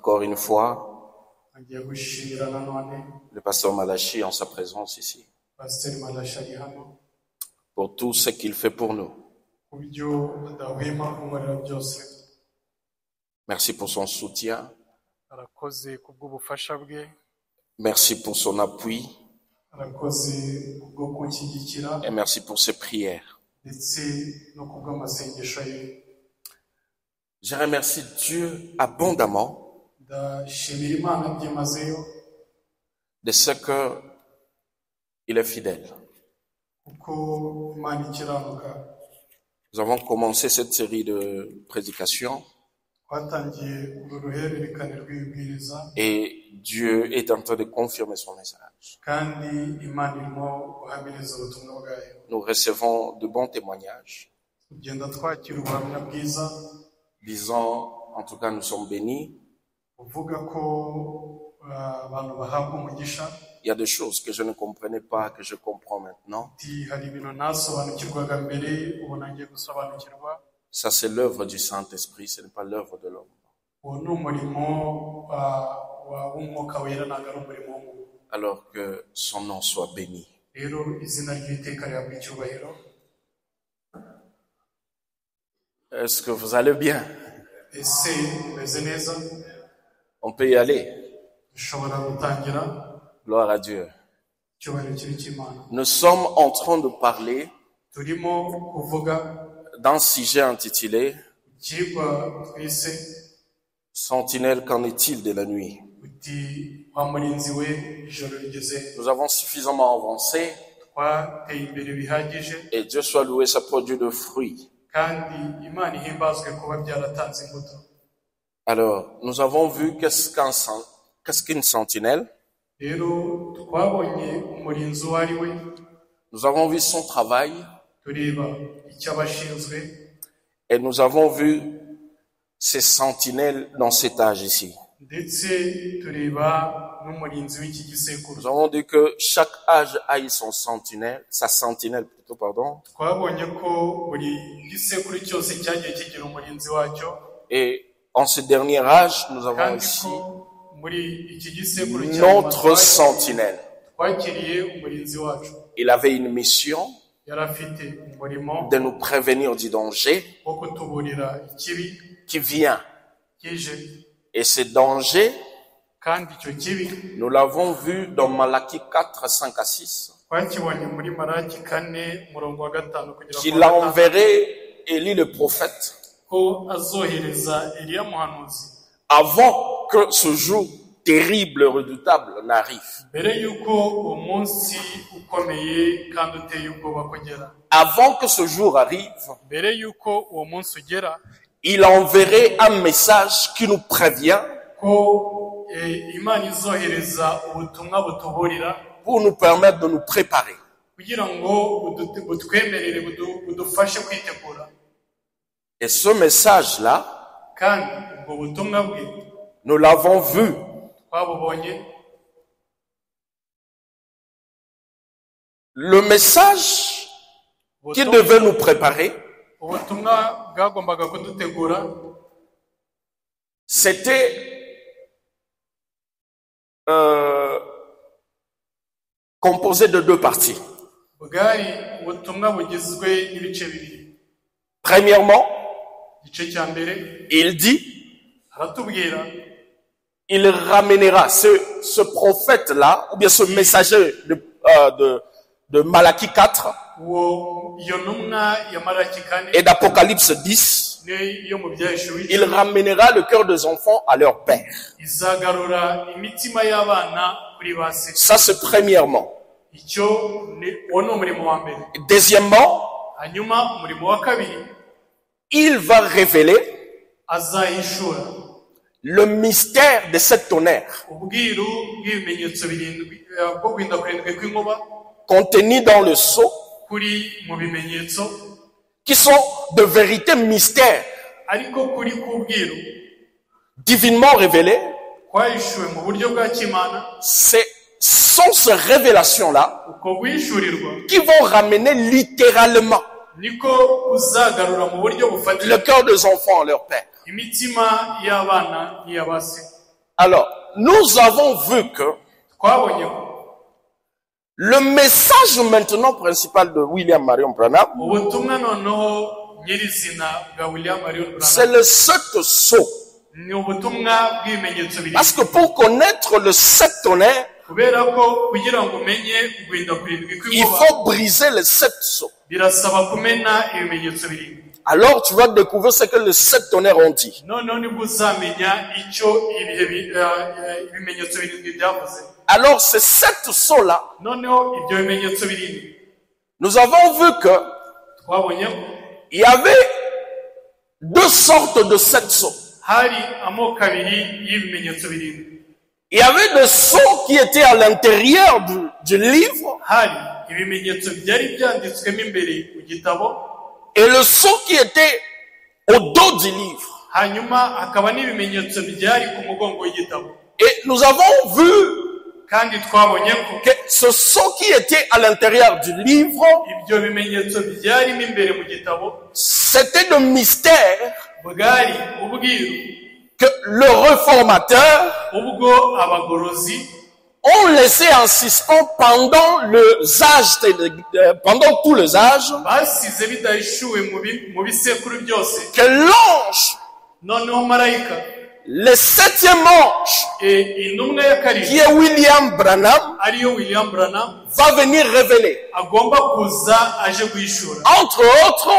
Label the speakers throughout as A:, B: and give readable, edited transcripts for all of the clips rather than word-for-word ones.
A: Encore une fois, le pasteur Malachi en sa présence ici, pour tout ce qu'il fait pour nous. Merci pour son soutien. Merci pour son appui. Et merci pour ses prières. Je remercie Dieu abondamment de ce qu'il est fidèle. Nous avons commencé cette série de prédications et Dieu est en train de confirmer son message. Nous recevons de bons témoignages. Disons, en tout cas, nous sommes bénis. Il y a des choses que je ne comprenais pas, que je comprends maintenant. Ça, c'est l'œuvre du Saint-Esprit, ce n'est pas l'œuvre de l'homme. Alors que son nom soit béni. Est-ce que vous allez bien? On peut y aller. Gloire à Dieu. Nous sommes en train de parler d'un sujet intitulé « Sentinelle, qu'en est-il de la nuit ?» Nous avons suffisamment avancé et Dieu soit loué, ça produit de fruits. Alors, nous avons vu qu'est-ce qu'une sentinelle. Nous avons vu son travail et nous avons vu ces sentinelles dans cet âge ici. Nous avons dit que chaque âge a eu son sentinelle, sa sentinelle plutôt, pardon. Et en ce dernier âge, nous avons aussi notre sentinelle. Il avait une mission de nous prévenir du danger qui vient. Et ce danger, nous l'avons vu dans Malachie 4, 5 à 6, qu'il enverrait Élie le prophète avant que ce jour terrible, redoutable n'arrive. Avant que ce jour arrive, il enverrait un message qui nous prévient pour nous permettre de nous préparer. Et ce message-là, nous l'avons vu. Le message qui devait nous préparer, c'était composé de deux parties. Premièrement, il dit, il ramènera ce prophète-là, ou bien ce messager de Malachie 4 et d'Apocalypse 10, il ramènera le cœur des enfants à leur père. Ça, c'est premièrement. Deuxièmement, il va révéler le mystère de cet tonnerre contenu dans le sceau, qui sont de vérités mystères divinement révélés. Sont ces révélations-là qui vont ramener littéralement le cœur des enfants à leur père. Alors, nous avons vu que le message maintenant principal de William Marion Branham, c'est le 7 sceaux. Parce que pour connaître le 7 tonnerres, il faut briser les 7 sceaux. Alors tu vas découvrir ce que les 7 tonnerres ont dit. Alors ces 7 sceaux-là, nous avons vu que il y avait 2 sortes de 7 sceaux. Il y avait des sceaux qui étaient à l'intérieur du livre. Et le sceau qui était au dos du livre. Et nous avons vu que ce sceau qui était à l'intérieur du livre, c'était le mystère que le réformateur ont laissé en suspens pendant pendant tous les âges, que l'ange, le 7e ange, qui est William Branham, va venir révéler. Entre autres,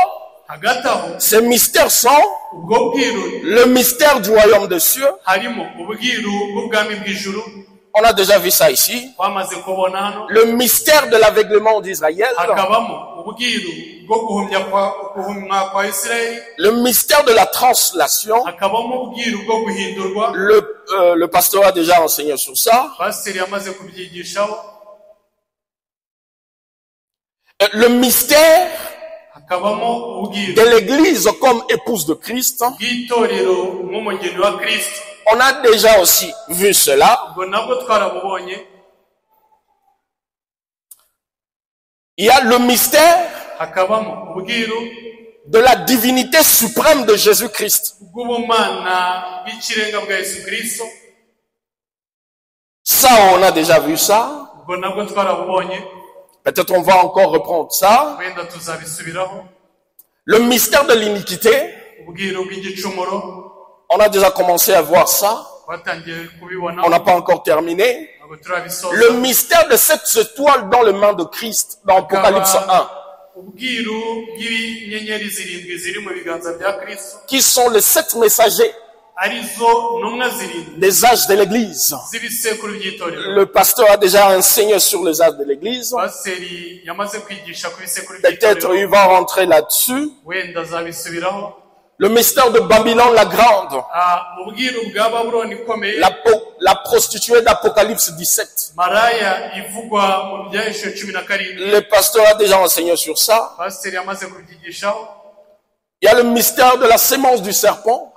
A: ces mystères sont le mystère du royaume des cieux. On a déjà vu ça ici. Le mystère de l'aveuglement d'Israël. Le mystère de la translation. Le pasteur a déjà enseigné sur ça. Le mystère de l'Église comme épouse de Christ. On a déjà aussi vu cela. Il y a le mystère de la divinité suprême de Jésus-Christ. Ça, on a déjà vu ça. Peut-être on va encore reprendre ça. Le mystère de l'iniquité. On a déjà commencé à voir ça. On n'a pas encore terminé. Le mystère de cette étoile dans les mains de Christ, dans Apocalypse 1. Qui sont les 7 messagers des âges de l'Église. Le pasteur a déjà enseigné sur les âges de l'Église. Peut-être il va rentrer là-dessus. Le mystère de Babylone la Grande. La prostituée d'Apocalypse 17. Le pasteur a déjà enseigné sur ça. Il y a le mystère de la sémence du serpent.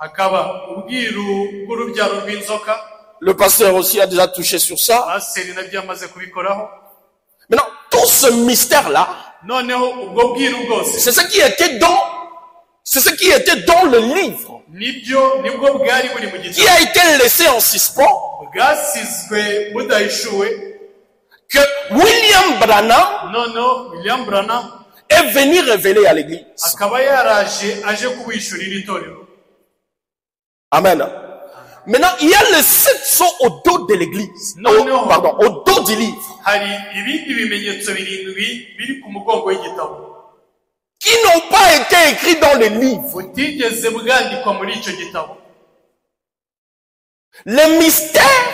A: Le pasteur aussi a déjà touché sur ça. Maintenant, tout ce mystère-là, c'est ce qui était dans le livre, qui a été laissé en suspens, que William Branham est venu révéler à l'Église. Amen. Maintenant, il y a les 7 sceaux au dos de l'Église. Au dos du livre. Qui n'ont pas été écrits dans le livre. Le mystère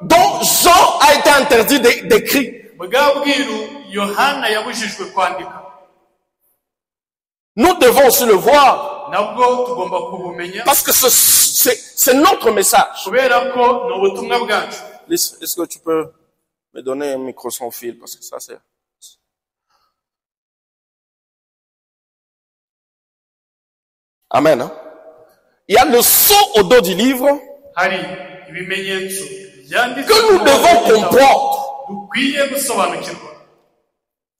A: dont Jean a été interdit d'écrire. Nous devons aussi le voir. Parce que c'est notre message. Est-ce que tu peux me donner un micro sans fil? Parce que ça c'est... Amen. Hein? Il y a le sceau au dos du livre que nous devons comprendre,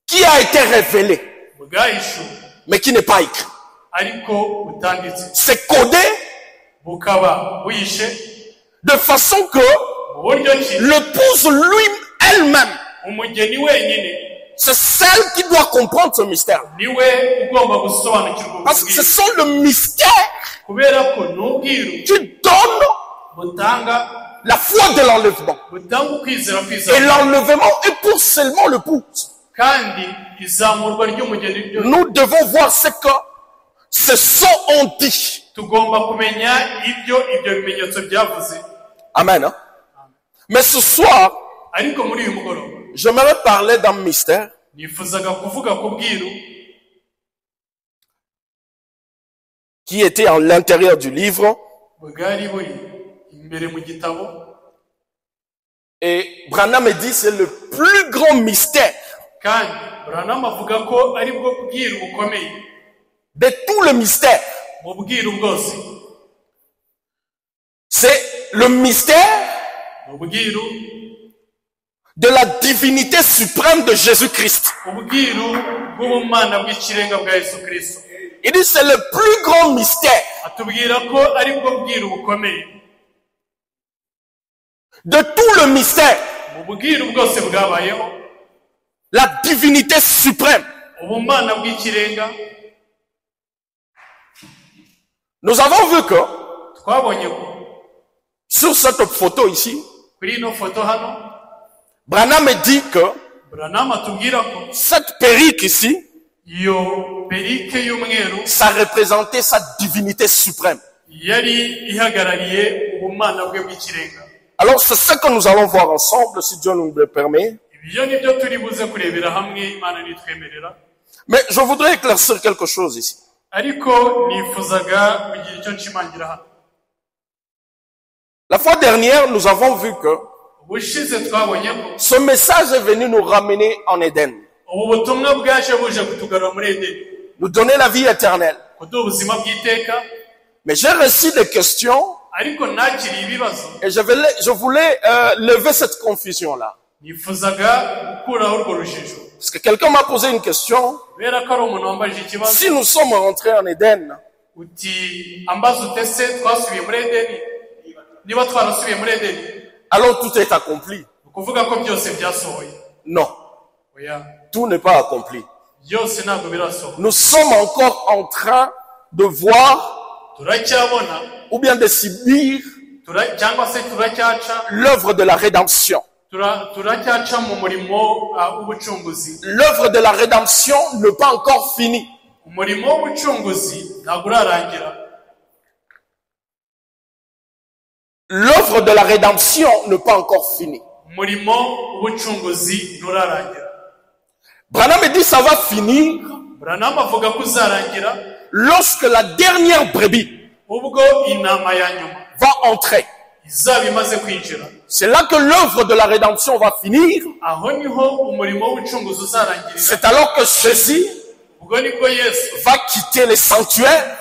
A: qui a été révélé, mais qui n'est pas écrit. C'est codé de façon que l'épouse elle-même, c'est celle qui doit comprendre ce mystère. Parce que ce sont le mystère qui donne la foi de l'enlèvement. Et l'enlèvement est pour seulement l'épouse. Nous devons voir ce que ce sont ont dit. Amen. Hein? Mais ce soir, j'aimerais parler d'un mystère qui était à l'intérieur du livre. Et Branham dit c'est le plus grand mystère de tout le mystère. C'est le mystère de la divinité suprême de Jésus-Christ. Il dit c'est le plus grand mystère de tout le mystère. La divinité suprême. Nous avons vu que sur cette photo ici, Branham dit que cette perruque ici, ça représentait sa divinité suprême. Alors c'est ce que nous allons voir ensemble, si Dieu nous le permet. Mais je voudrais éclaircir quelque chose ici. La fois dernière, nous avons vu que ce message est venu nous ramener en Éden. Nous donner la vie éternelle. Mais j'ai reçu des questions et je voulais lever cette confusion-là. Parce que quelqu'un m'a posé une question. Si nous sommes rentrés en Éden, alors tout est accompli. Non. Tout n'est pas accompli. Nous sommes encore en train de voir ou bien de subir l'œuvre de la rédemption. L'œuvre de la rédemption n'est pas encore finie. L'œuvre de la rédemption n'est pas encore finie. Branham dit ça va finir lorsque la dernière brebis va entrer. C'est là que l'œuvre de la rédemption va finir. C'est alors que Jésus va quitter les sanctuaires.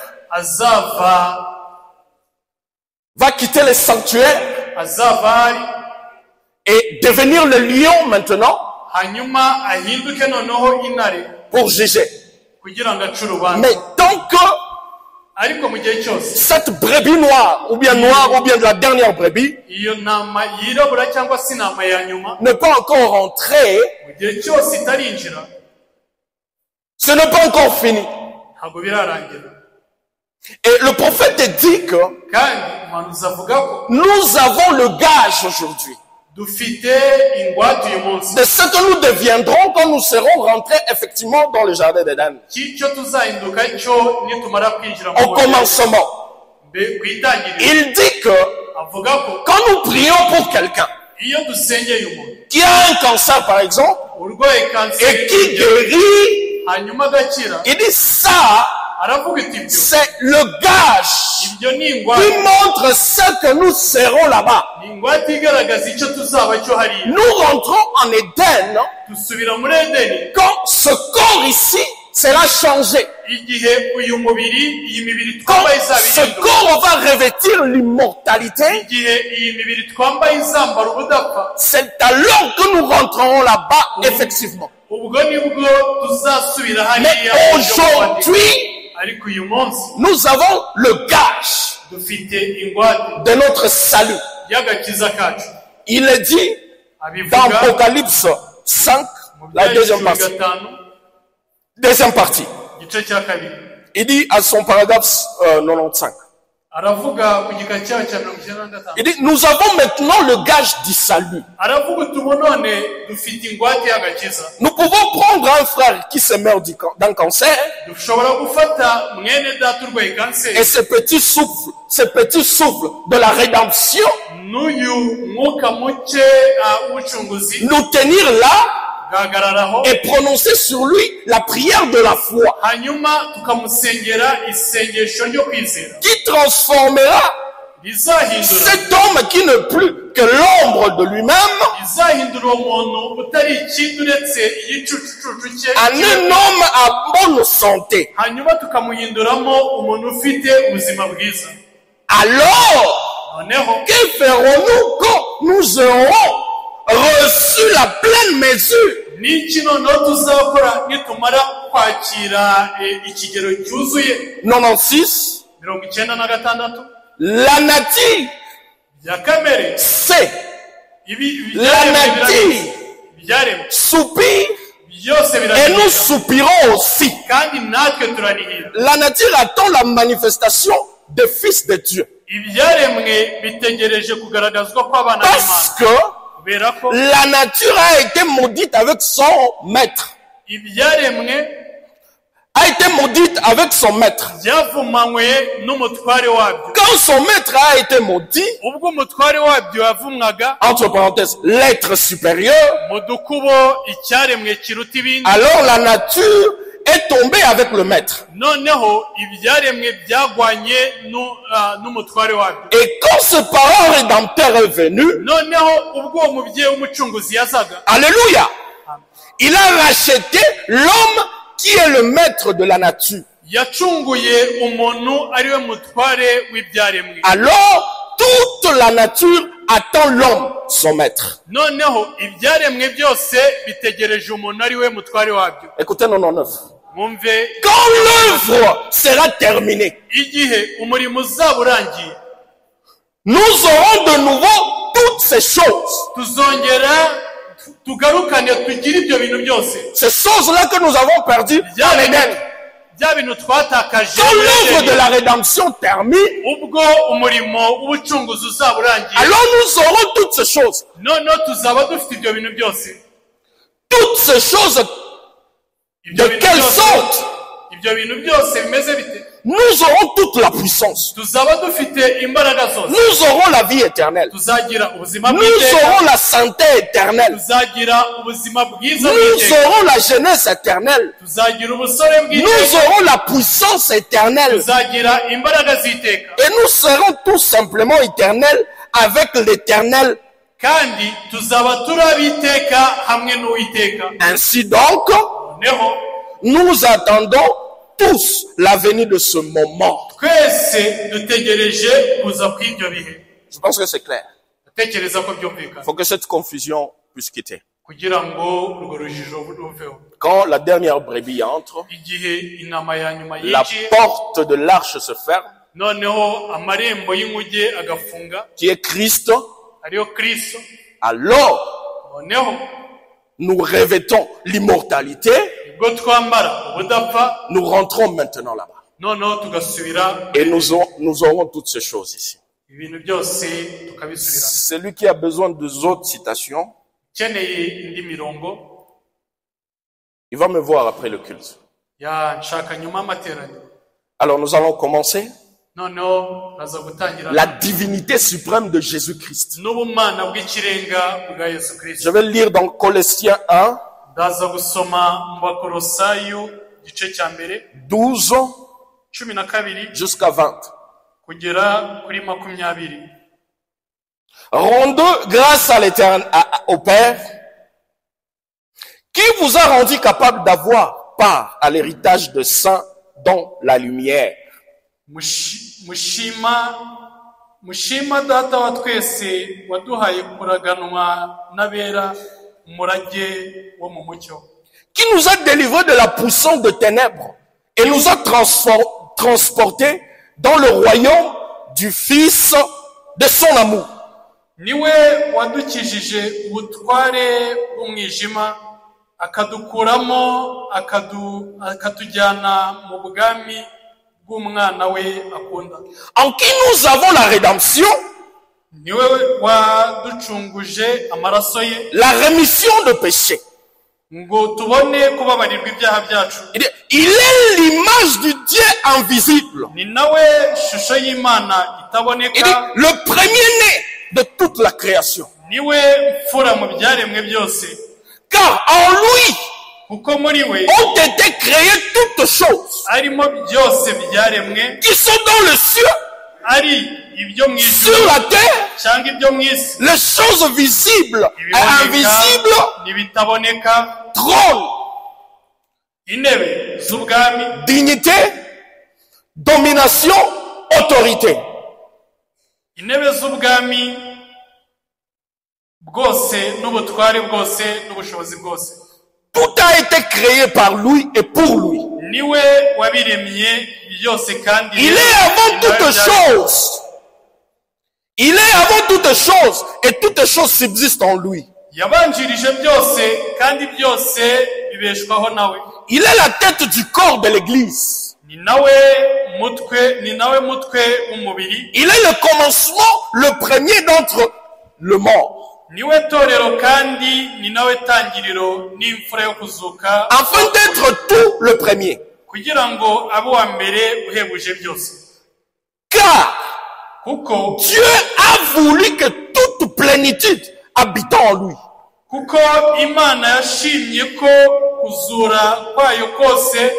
A: Va quitter les sanctuaires et devenir le lion maintenant pour juger. Mais tant que cette brebis noire ou bien de la dernière brebis n'est pas encore rentrée, ce n'est pas encore fini. Et le prophète dit que nous avons le gage aujourd'hui de ce que nous deviendrons quand nous serons rentrés effectivement dans le jardin d'Éden. Au commencement, il dit que quand nous prions pour quelqu'un qui a un cancer par exemple et qui guérit, il dit ça, c'est le gage qui montre ce que nous serons là-bas. Nous rentrons en Éden quand ce corps ici sera changé. Quand ce corps va revêtir l'immortalité, c'est alors que nous rentrerons là-bas effectivement. Mais aujourd'hui, nous avons le gage de notre salut. Il est dit dans Apocalypse 5, la deuxième partie. Il dit à son paragraphe 95. Il dit, nous avons maintenant le gage du salut. Nous pouvons prendre un frère qui se meurt d'un cancer et ce petit souffle de la rédemption nous tenir là et prononcer sur lui la prière de la foi qui transformera cet homme qui n'est plus que l'ombre de lui-même en un homme à bonne santé. Alors, que ferons-nous quand nous aurons reçu la pleine mesure? Non, 96. La nature, c'est la nature soupire et nous soupirons aussi. La nature attend la manifestation des fils de Dieu. Parce que la nature a été maudite avec son maître. A été maudite avec son maître. Quand son maître a été maudit, entre parenthèses, l'être supérieur, alors la nature est tombée avec le maître. Et quand ce parent rédempteur est venu, alléluia, il a racheté l'homme qui est le maître de la nature. Alors, toute la nature attend l'homme, son maître. Écoutez 99. Quand l'œuvre sera terminée, nous aurons de nouveau toutes ces choses. Ces choses-là que nous avons perdues dans l'Éden. Quand l'œuvre de la rédemption termine, alors nous aurons toutes ces choses. Toutes ces choses, de quelle sorte? Nous aurons toute la puissance. Nous aurons la vie éternelle. Nous aurons la santé éternelle. Nous aurons la jeunesse éternelle. Nous aurons la puissance éternelle. Et nous serons tout simplement éternels avec l'éternel. Ainsi donc, nous attendons tous la venue de ce moment. Je pense que c'est clair. Il faut que cette confusion puisse quitter. Quand la dernière brebis entre, la porte de l'arche se ferme, qui est Christ. Alors, nous revêtons l'immortalité. Nous rentrons maintenant là-bas. Et nous aurons toutes ces choses ici. Celui qui a besoin de autres citations, il va me voir après le culte. Alors nous allons commencer. La divinité suprême de Jésus-Christ. Je vais lire dans Colossiens 1. 12 jusqu'à 20. Rendez grâce à l'Éternel, au Père, qui vous a rendu capable d'avoir part à l'héritage de saints dans la lumière. Mushima data wa twese waduhaye kuraganwa n'abera umurage wo mu mucyo. Qui nous a délivrés de la puissance de ténèbres et nous a transportés dans le royaume du Fils de son amour.
B: Niwe wadukijije ubutware bw'umwijima akadukuramo akatujyana mu bwami bw'umwana we akunda.
A: En qui nous avons la rédemption,
B: niwe waducunguje amaraso ye,
A: la rémission de péché.
B: Ngo tubone kubabarirwa ibyaha byacu.
A: Il est l'image du Dieu invisible.
B: Ni nawe shusho y'Imana itaboneka.
A: Le premier-né de toute la création.
B: Niwe mfura mu byaremwe byose.
A: Car en lui
B: kuko muri we
A: ont été créées toutes choses
B: arimo byose byaremwe
A: qui sont dans le ciel,
B: ari ibyo mu ijuru,
A: sur la terre,
B: cyangwa ibyo mu isi,
A: les choses visibles et invisibles,
B: nibitaboneka,
A: trône,
B: intebe z'ubwami,
A: dignité, domination, autorité.
B: Intebe z'ubwami bwose n'ubutware bwose n'ubushobozi bwose.
A: Tout a été créé par lui et pour lui.
B: Niwe wabiremye byose kandi
A: il est avant toutes choses. Il est avant toutes choses et toutes choses subsistent en lui.
B: Yabanjirije byose kandi byose bibeshwaho nawe.
A: Il est la tête du corps de l'église.
B: Ni nawe mutwe w'umubiri.
A: Il est le commencement, le premier d'entre le mort.
B: Niwe torero kandi ni nawe tangiriro n'imfura yo kuzuka.
A: Afin d'être tout le premier.
B: Kugira ngo abe wa mbere uhebuje byose.
A: Car
B: kuko
A: Dieu a voulu que toute plénitude habite en lui.
B: Kuko Imana yashimye ko kuzura kwayo kose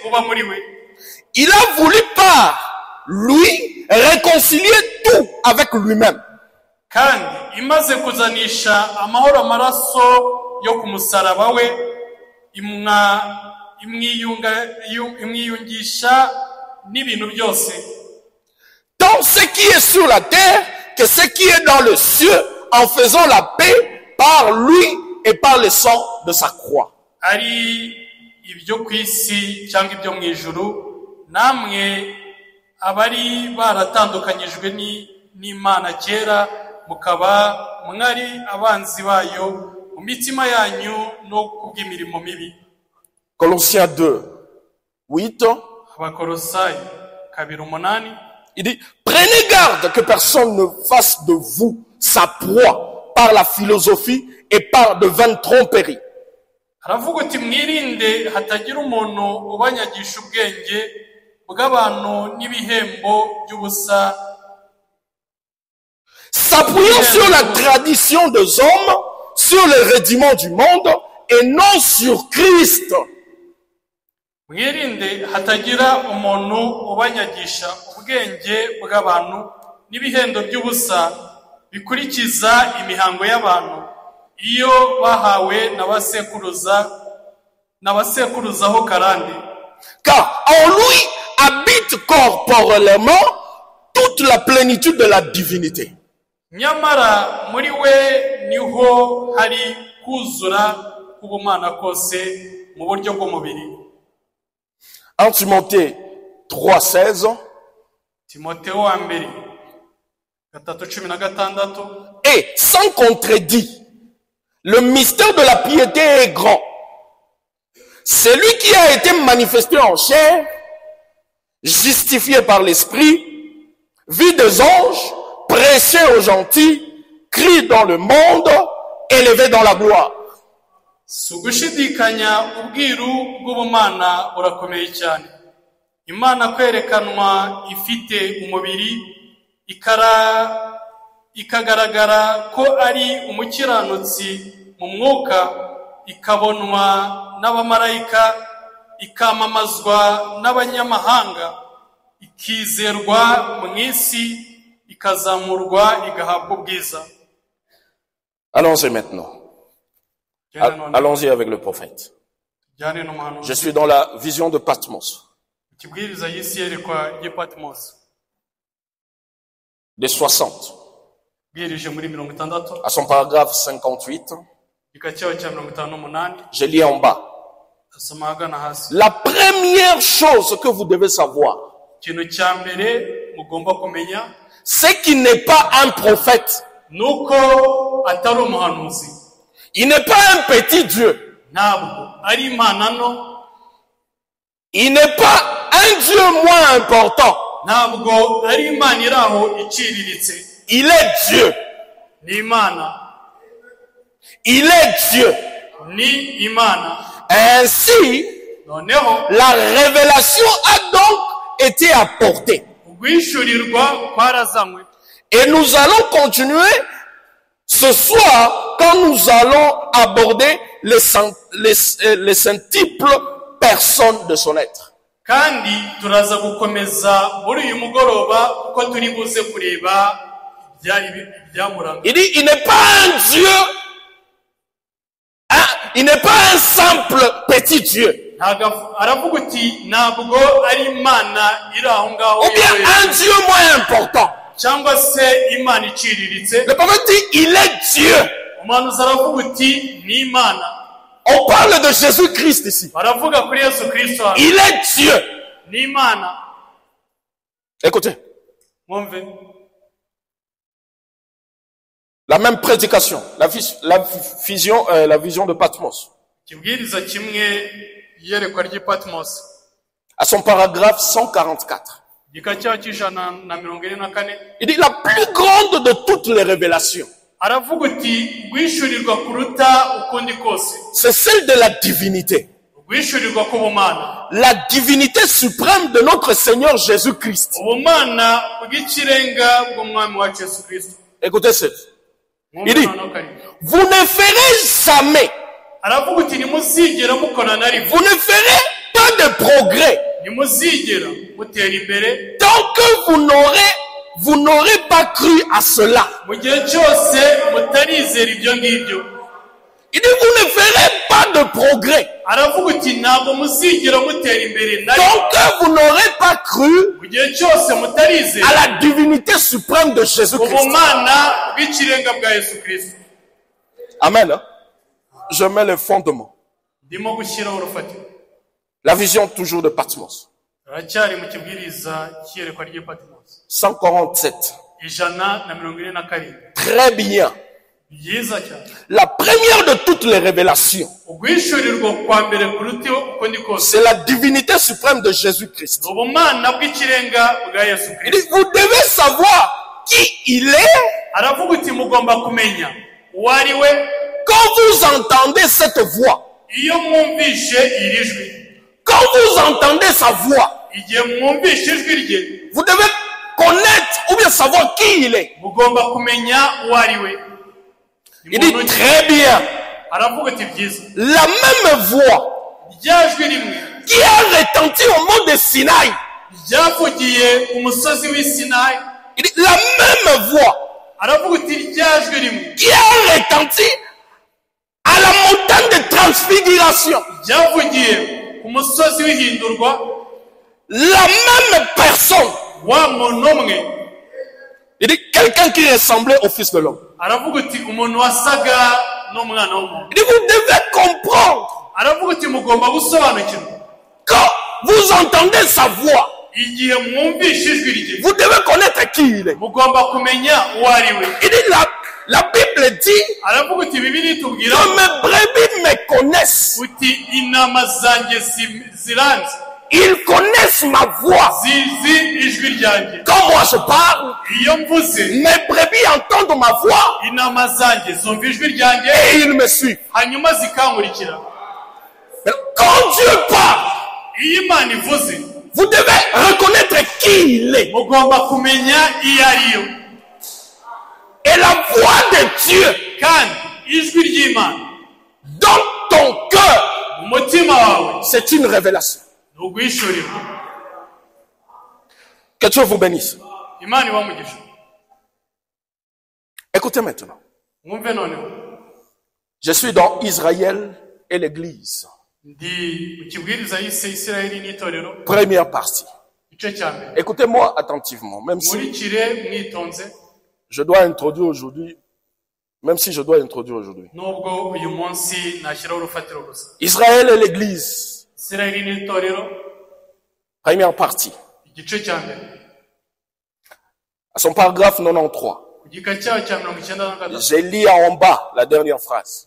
B: kuba muri we.
A: Il a voulu par lui réconcilier tout avec lui-même.
B: Kandi imaze kuzanisha amahoro amaraso yo ku musaraba we imwiyungisha n'ibintu byose.
A: Tant ce qui est sur la terre que ce qui est dans le ciel, en faisant la paix par lui et par le sang de sa croix.
B: Ari ibyo kwisi cyangwa ibyo mu ijuru, namwe abari baratandukanyijwe n'Imana kera mukaba mwari abanzi bayo mu mitima yanyu no kubw'imirimo mibi.
A: Colossiens 2:8.
B: Abakolosayi 2:8.
A: Il dit, prenez garde que personne ne fasse de vous sa proie par la philosophie et par de vaines tromperies.
B: Aravuga ati mwirinde hatagira umuntu ubanyagisha ubwenge bw'abantu n'ibihembo by'ubusa,
A: s'appuyant sur la tradition des hommes, sur le rudiment du monde et non sur Christ.
B: Mwirinde hatagira umuntu ubanyagisha ubwenge bw'abantu n'ibihendo by'ubusa bikurikiza imihango y'abantu iyo bahawe n'abasekuruzaho karande.
A: Car en lui habite corporellement toute la plénitude de la divinité.
B: Nyamara muri we niho hari kuzura k'ubumana kose mu buryo bw'umubiri.
A: 1 Timothée 3:16.
B: Timothée wa mbere 3:16.
A: Et sans contredit, le mystère de la piété est grand. Celui qui a été manifesté en chair, justifié par l'esprit, vu des anges, prêché aux gentils, crie dans le monde, élevé dans la gloire.
B: Sugushidikanya ubwiru bw'ubumana burakomeye cyane. Imana kwerekanwa ifite umubiri ikagaragara ko ari umukiranutsi mu mwuka, ikabonwa n'abamarayika, ikamamazwa n'abanyamahanga, ikizerwa mu isi, ikazamurwa igahabwa ubwiza.
A: Allons-y maintenant. Allons-y avec le prophète. Je suis dans la vision de Patmos. Des 60. À son paragraphe 58. Je lis en bas. La première chose que vous devez savoir, c'est qu'il n'est pas un prophète. Il n'est pas un petit Dieu. Il n'est pas un Dieu moins important. Il est Dieu. Il est Dieu. Ainsi, la révélation a donc été apportée. Et nous allons continuer ce soir quand nous allons aborder les centiples personnes de son être. Il dit, il n'est pas un Dieu, il n'est pas un simple petit Dieu. Ou bien un Dieu moins important. Le prophète dit, il est Dieu. On parle de Jésus-Christ ici. Il est Dieu. Écoutez. La même prédication, la vision de Patmos. À son paragraphe 144. Il dit la plus grande de toutes les révélations. C'est celle de la divinité. La divinité suprême de notre Seigneur Jésus-Christ. Écoutez ça. Il dit, vous ne ferez jamais, vous ne ferez pas de progrès tant que vous n'aurez pas cru à cela. Il dit, vous ne ferez pas de progrès tant que vous n'aurez pas cru à la divinité suprême de Jésus-Christ. Amen. Je mets le fondement. La vision toujours de Patmos. 147. Très bien. La première de toutes les révélations, c'est la divinité suprême de Jésus-Christ. Il dit, vous devez savoir qui il est. Quand vous entendez cette voix, quand vous entendez sa voix, vous devez connaître ou bien savoir qui il est. Il dit très bien. La même voix qui a retenti au mont de Sinaï. Il dit la même voix qui a retenti à la montagne de transfiguration. La même personne. Il dit quelqu'un qui ressemblait au Fils de l'homme. Il dit vous devez comprendre. Quand vous entendez sa voix, vous devez connaître qui il est. Il dit la Bible dit que mes brebis me connaissent. Ils connaissent ma voix. Quand moi je parle, mes brebis entendent ma voix et ils me suivent. Mais quand Dieu parle, vous devez reconnaître qui il est. Et la voix de Dieu dans ton cœur, c'est une révélation. Que Dieu vous bénisse. Écoutez maintenant. Je suis dans Israël et l'Église. Première partie. Écoutez-moi attentivement, même si je dois introduire aujourd'hui Même si je dois introduire aujourd'hui. Israël et l'Église. Première partie. À son paragraphe 93. J'ai lu en bas la dernière phrase.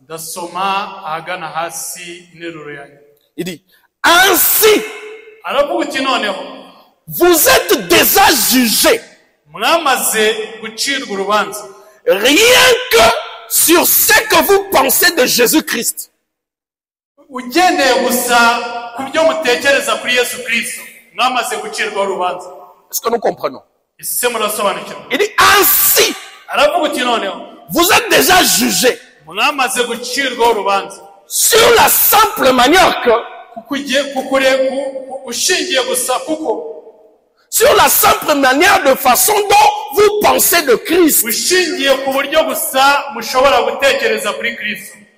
A: Il dit, ainsi, vous êtes déjà jugés. Rien que sur ce que vous pensez de Jésus-Christ. Est-ce que nous comprenons? Il dit ainsi, vous êtes déjà jugés sur la simple manière que sur la simple manière de façon dont vous pensez de Christ.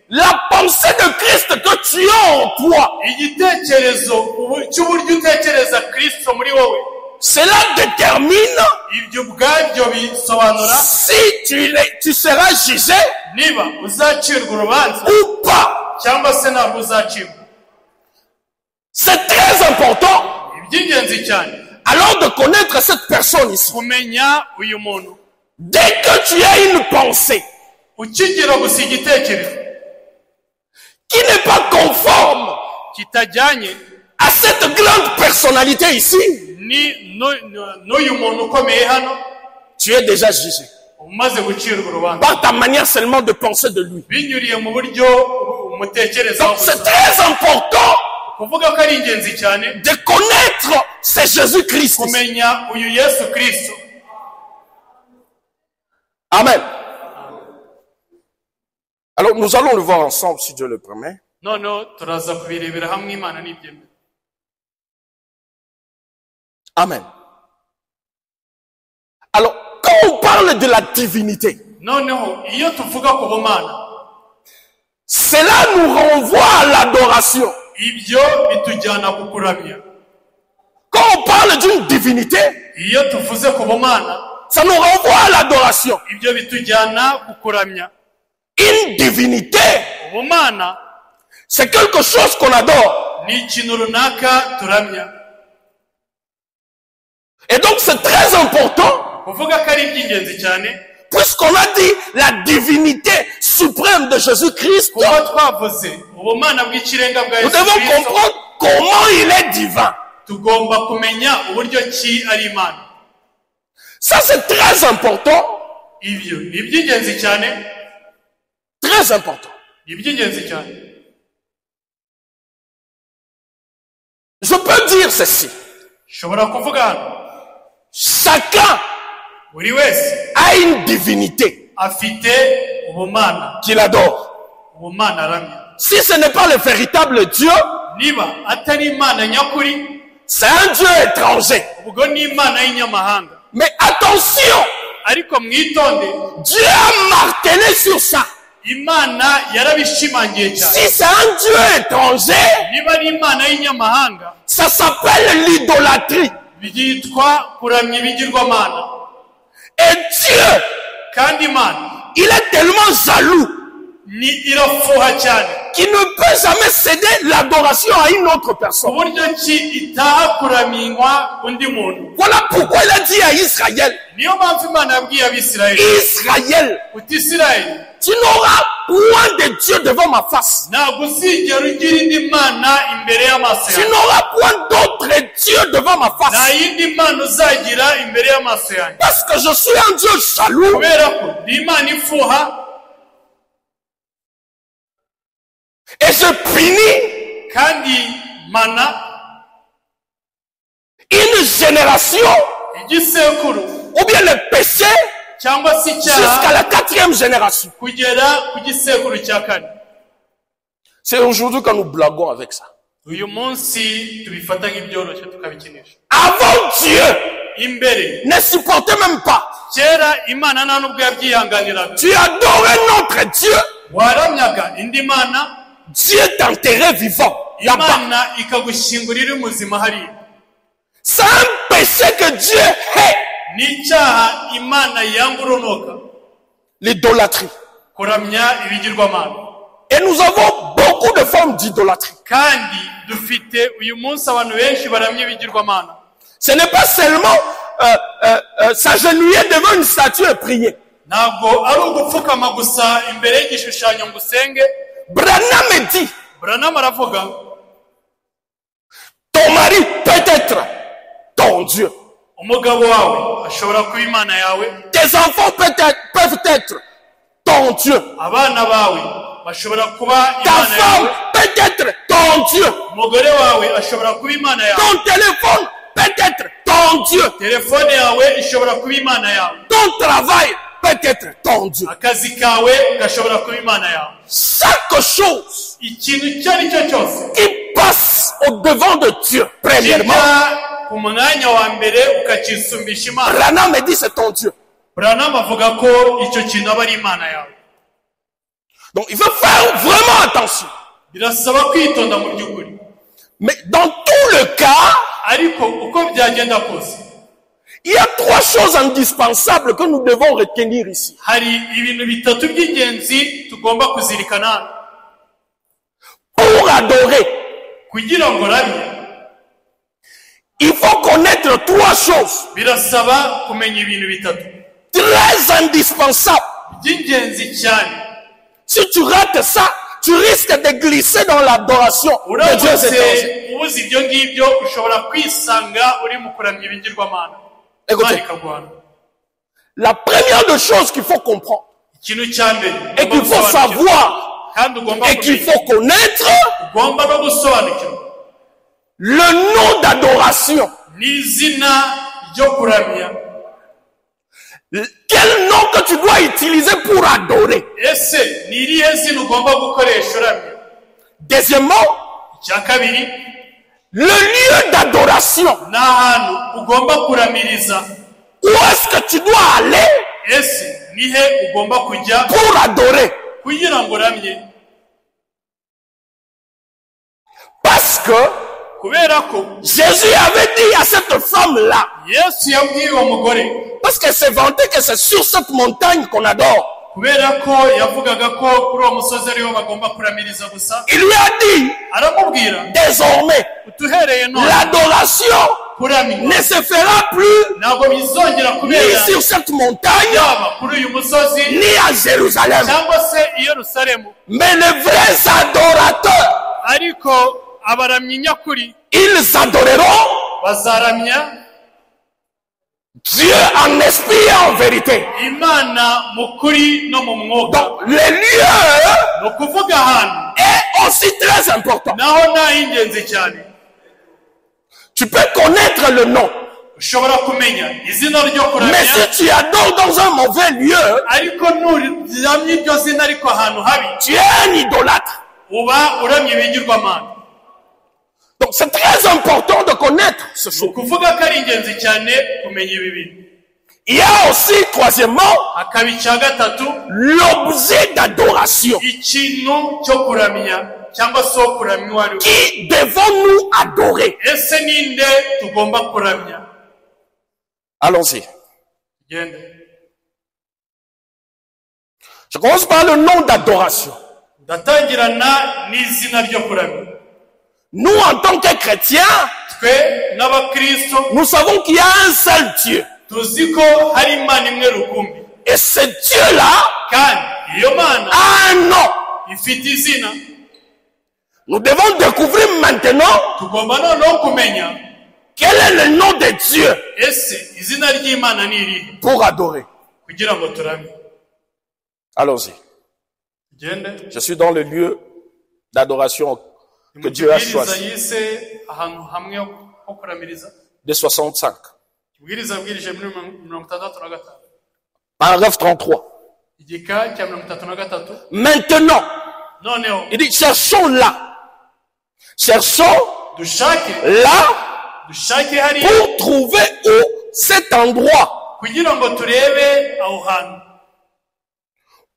A: La pensée de Christ que tu as en toi, cela détermine si tu seras jugé ou pas. C'est très important alors de connaître cette personne ici. Dès que tu as une pensée qui n'est pas conforme à cette grande personnalité ici, tu es déjà jugé par ta manière seulement de penser de lui. Donc c'est très important de connaître c'est Jésus-Christ. Amen. Alors nous allons le voir ensemble si Dieu le permet. Amen. Alors quand on parle de la divinité, cela nous renvoie à l'adoration. Quand on parle d'une divinité, ça nous renvoie à l'adoration. Une divinité, c'est quelque chose qu'on adore. Et donc c'est très important, puisqu'on a dit la divinité suprême de Jésus-Christ, nous devons comprendre comment il est divin. Ça c'est très important. Très important. Je peux dire ceci. Chacun a une divinité qu'il adore. Si ce n'est pas le véritable Dieu, c'est un Dieu étranger. Mais attention, Dieu a martelé sur ça. Si c'est un Dieu étranger, ça s'appelle l'idolâtrie. Et Dieu, il est tellement jaloux qu'il ne peut jamais céder l'adoration à une autre personne. Voilà pourquoi il a dit à Israël, Israël, tu n'auras point de Dieu devant ma face. Tu n'auras point d'autre Dieu devant ma face. Parce que je suis un Dieu jaloux. Et je punis une génération ou bien le péché jusqu'à la 4e génération. C'est aujourd'hui que nous blaguons avec ça. Avant Dieu ne supportait même pas. Tu adorais notre Dieu. Dieu t'enterrait vivant là-bas. C'est un péché que Dieu hait. L'idolâtrie.
B: kuramya ibigirwamana.
A: Et nous avons beaucoup de formes d'idolâtrie.
B: Kandi dufite uyu munsi abantu benshi baramya ibigirwamana.
A: Ce n'est pas seulement s'agenouiller devant une statue et prier.
B: Ntabwo ari ugupfukama gusa imbere y'igishushanyo ngo usenge.
A: Branham dit,
B: Branham aravuga,
A: ton mari peut être ton Dieu.
B: umugabo wawe ashobora kuba imana yawe.
A: Tes enfants peuvent être ton Dieu.
B: Abana bawe bashobora kuba
A: Ta
B: imana
A: femme
B: yawe.
A: peut être ton Dieu.
B: Umugore wawe ashobora kuba imana yawe.
A: Ton téléphone peut être ton Dieu.
B: Telefone yawe ishobora kuba imana yawe.
A: Ton travail peut être ton Dieu.
B: Akazi kawe gashobora kuba imana yawe.
A: Chaque chose
B: Ikintu icyo ari cyo cyose
A: qui passe au devant de Dieu, premièrement,
B: kijya ku mwanya wa mbere ukakisumbisha imana.
A: Branham me dit c'est ton Dieu.
B: Branham avuga ko icyo kintu aba ari imana yawe.
A: Donc il faut faire vraiment attention.
B: Birasaba kwitonda mu by'ukuri.
A: Mais dans tout le cas,
B: Ariko uko byagenda kose,
A: il y a trois choses indispensables que nous devons retenir ici.
B: hari ibintu bitatu by'ingenzi tugomba kuzirikana hano.
A: Pour adorer,
B: Kugira ngo ramye,
A: il faut connaître trois choses
B: birasaba kumenya ibintu bitatu
A: très indispensables.
B: by'ingenzi cyane.
A: Si tu rates ça, tu risques de glisser dans l'adoration de Dieu cet
B: Uramutse ubuze ibyo ngibyo ushobora kwisanga uri mu kuramya ibigirwamana.
A: Écoutez,
B: Imana ikagwana.
A: la première des choses qu'il faut comprendre
B: Ikintu cya mbere
A: et qu'il faut savoir
B: kandi ugomba
A: et qu'il
B: kumenya,
A: faut connaître,
B: ugomba no gusobanukirwa
A: le nom d'adoration.
B: n'izina ryo kuramya.
A: Quel nom que tu dois utiliser pour adorer?
B: Ese ni irihe zina ugomba gukoresha uramya?
A: Deuxièmement,
B: Icya kabiri,
A: le lieu d'adoration.
B: ni ahantu ugomba kuramiriza.
A: Où est-ce que tu dois aller
B: Ese ni he ugomba kujya
A: pour adorer?
B: kugira ngo uramye?
A: Parce que
B: Kubera ko
A: Jésus avait dit à cette femme-là,
B: Yesu yabwiye uwo mugore,
A: parce qu'elle s'est vantée que c'est sur cette montagne qu'on adore.
B: kubera ko yavugaga ko kuri uwo musozi ariho bagomba kuramiriza gusa,
A: Il lui a dit,
B: aramubwira,
A: désormais,
B: utuhereye none
A: l'adoration
B: kuramya
A: ne se fera plus
B: ntabwo bizongera
A: ni
B: kubera
A: sur cette montagne,
B: yaba kuri uyu musozi
A: ni à Jérusalem.
B: cyangwa se i Yerusalemu.
A: Mais les vrais adorateurs,
B: Ariko abaramyi nyakuri
A: ils adoreront
B: bazaramya
A: Dieu en esprit et en vérité.
B: Imana mu kuri no mu mwuka.
A: Donc, le lieu
B: Ni ukuvuga ahantu
A: est aussi très important.
B: naho ni ah'ingenzi cyane.
A: Tu peux connaître le nom,
B: Ushobora kumenya izina ryo kuramya,
A: mais si tu adores dans un mauvais lieu,
B: ariko nuramya iryo zina ariko ahantu habi,
A: tu es un idolâtre.
B: uba uramya ibigirwamana.
A: Donc, c'est très important de connaître ce
B: Ni
A: chose.
B: ukuvuga ko ari ingenzi cyane kumenya ibi bintu.
A: Il y a aussi, troisièmement,
B: Hakaba icya gatatu,
A: l'objet d'adoration.
B: ikintu cyo kuramya cyangwa se wo kuramya uwo ari we.
A: Qui devons-nous adorer?
B: Ese ninde tugomba kuramya?
A: Allons-y.
B: Gende.
A: Je commence par le nom d'adoration.
B: Ndatangirana n'izina ryo kuramya.
A: Nous, en tant que chrétiens,
B: Twe n'abakristo
A: nous savons qu'il y a un seul Dieu.
B: tuzi ko hari Imana imwe rukumbi,
A: Et ce Dieu-là
B: kandi iyo Mana
A: a un nom.
B: ifite izina.
A: Nous devons découvrir maintenant
B: Tugomba noneho kumenya
A: quel est le nom de Dieu
B: ese izina ry'Imana ni irihe
A: pour adorer.
B: kugira ngo turamye.
A: Allons-y.
B: Gende.
A: Je suis dans le lieu d'adoration que Dieu a
B: Ikibwiriza
A: choisi,
B: yise ahantu hamwe ho kuramiriza.
A: de 65.
B: Ikibwiriza bwirije muri 65.
A: Paragraphe 33.
B: Igika cya 33.
A: Maintenant,
B: Noneho
A: il dit, cherchons là. Cherchons
B: dushake hariya
A: pour trouver où cet endroit
B: kugira ngo turebe aho hantu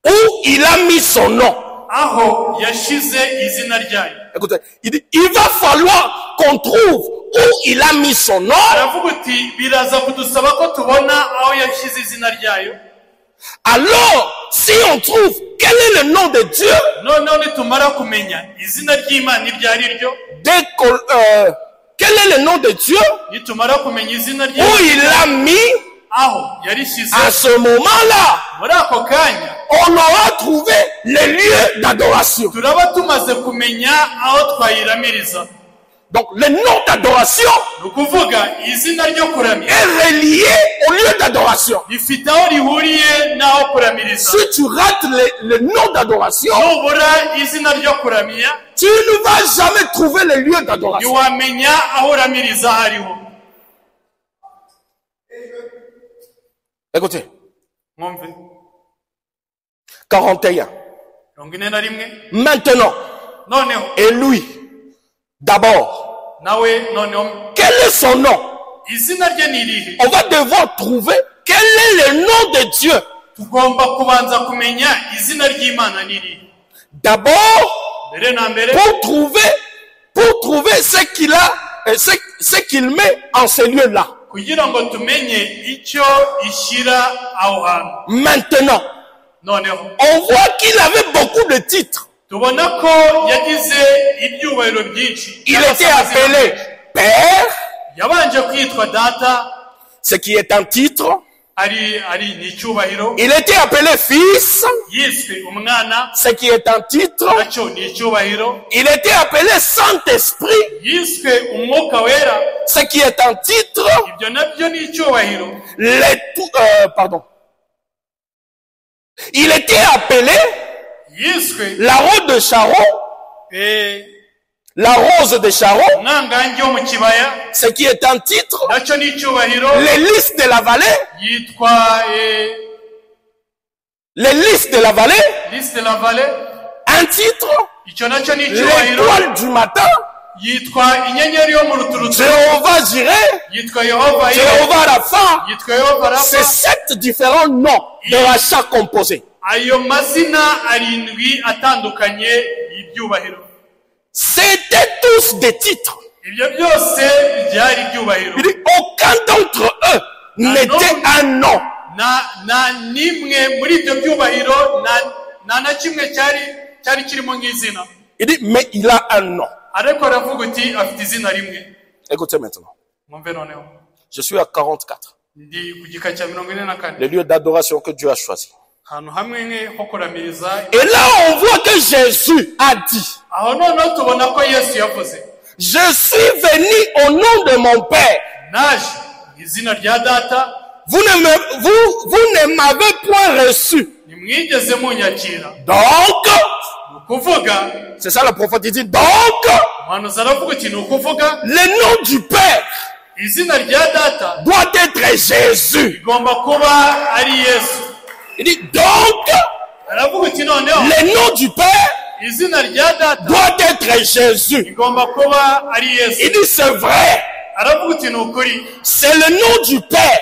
A: où il a mis son nom.
B: aho yashize izina ryayo.
A: Écoutez, il dit, il va falloir qu'on trouve où il a mis son nom
B: Aravuga uti biraza kudusaba ko tubona aho yashize izina ryayo.
A: Alors, si on trouve quel est le nom de Dieu, quel est le nom de Dieu où il l'a mis, à ce moment-là, on aura trouvé les lieux d'adoration. Donc, le nom d'adoration est relié au lieu d'adoration. Si tu rates le nom d'adoration, tu ne vas jamais trouver le lieu d'adoration. Écoutez. 41. Maintenant. Et lui. D'abord, quel est son nom? On va devoir trouver quel est le nom de Dieu. D'abord, pour trouver ce qu'il a, ce qu'il met en ce lieu-là. Maintenant, on voit qu'il avait beaucoup de titres. Il était appelé Père, ce qui est un titre. Il était appelé Fils, ce qui est un titre. Il était appelé Saint-Esprit, ce qui est un titre. Il était appelé la rose de Sharon, la rose de Sharon, ce qui est un titre. Les lys de la vallée, les lys de la vallée, un titre. L'étoile du matin, Jéhovah Jireh, Jéhovah Rapha. C'est 7 différents noms de rachat composés. C'était tous des titres. Il dit, aucun d'entre eux n'était un nom. Il dit, mais il a un nom. Écoutez maintenant. Je suis à 44. Le lieu d'adoration que Dieu a choisi. Et là, on voit que Jésus a dit, je suis venu au nom de mon Père. Vous ne m'avez point reçu. Donc, c'est ça le prophète dit. Donc, le nom du Père doit être Jésus. Il dit donc, le nom du Père doit être Jésus. Il dit c'est vrai. C'est le nom du Père.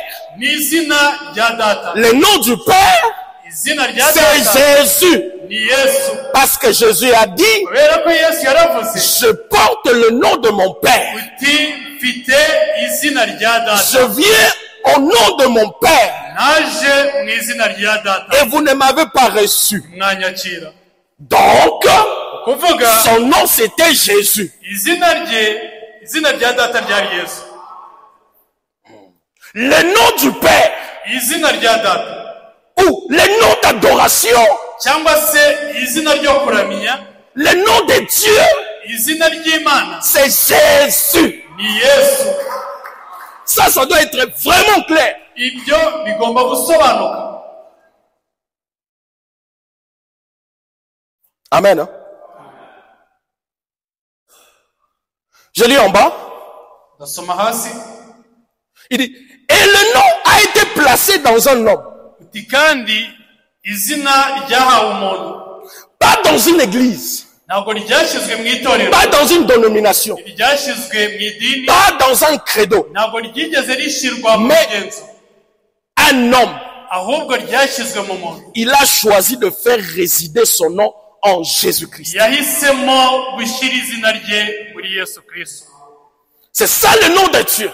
A: Le nom du Père, c'est Jésus. Parce que Jésus a dit, je porte le nom de mon Père. Je viens au nom de mon Père. Et vous ne m'avez pas reçu. Donc, son nom c'était Jésus. Le nom du Père, ou le nom d'adoration, le nom de Dieu, c'est Jésus. Ça doit être vraiment clair. Amen. Hein? Je lis en bas. Il dit, et le nom a été placé dans un homme. Pas dans une église. Pas dans une dénomination. Pas dans un credo. Mais un homme. Il a choisi de faire résider son nom en Jésus-Christ. C'est ça le nom de Dieu.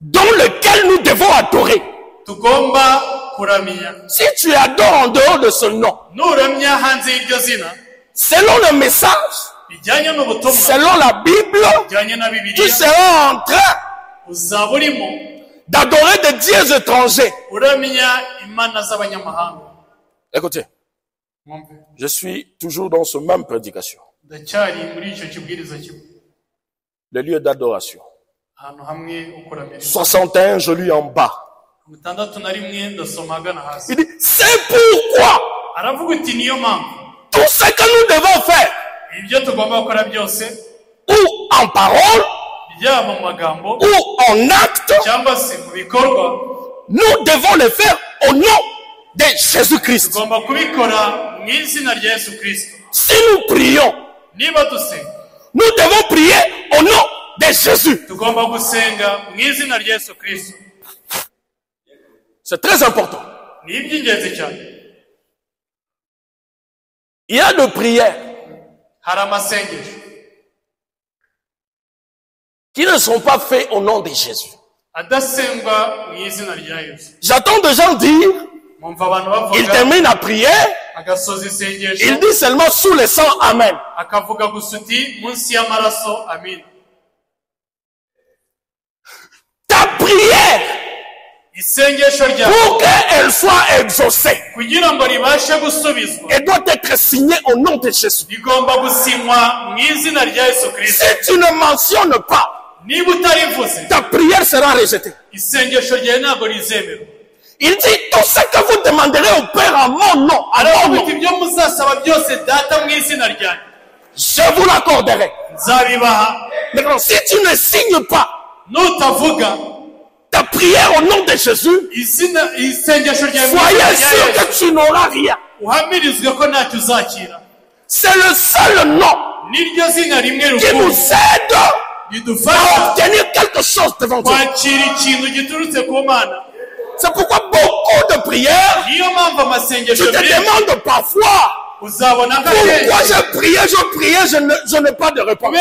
A: Dans lequel nous devons adorer. Si tu adores en dehors de ce nom, selon le message, selon la Bible, tu seras en train d'adorer des dieux étrangers. Écoutez, je suis toujours dans ce même prédication. Le lieu d'adoration. 61, je lis en bas. Il dit, c'est pourquoi tout ce que nous devons faire, ou en parole, ou en acte, nous devons le faire au nom de Jésus-Christ. Si nous prions, nous devons prier au nom de Jésus. C'est très important. Il y a des prières qui ne sont pas faites au nom de Jésus. J'entends des gens dire, il termine la prière, il dit seulement sous le sang Amen. Ta prière, pour qu'elle soit exaucée, elle doit être signée au nom de Jésus. Si tu ne mentionnes pas, ta prière sera rejetée. Il dit, tout ce que vous demanderez au Père en mon nom, je vous l'accorderai. Maintenant, si tu ne signes pas ta prière au nom de Jésus, soyez sûr que tu n'auras rien. C'est le seul nom qui nous aide à obtenir quelque chose devant Dieu. C'est pourquoi beaucoup de prières, tu te demandes parfois pourquoi je priais, je n'ai pas de réponse.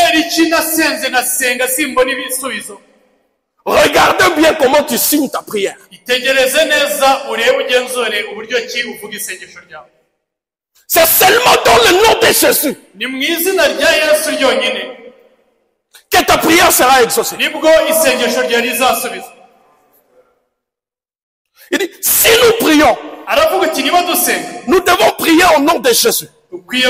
A: Regardez bien comment tu signes ta prière. C'est seulement dans le nom de Jésus que ta prière sera exaucée. Il dit, si nous prions, nous devons prier au nom de Jésus. Il dit,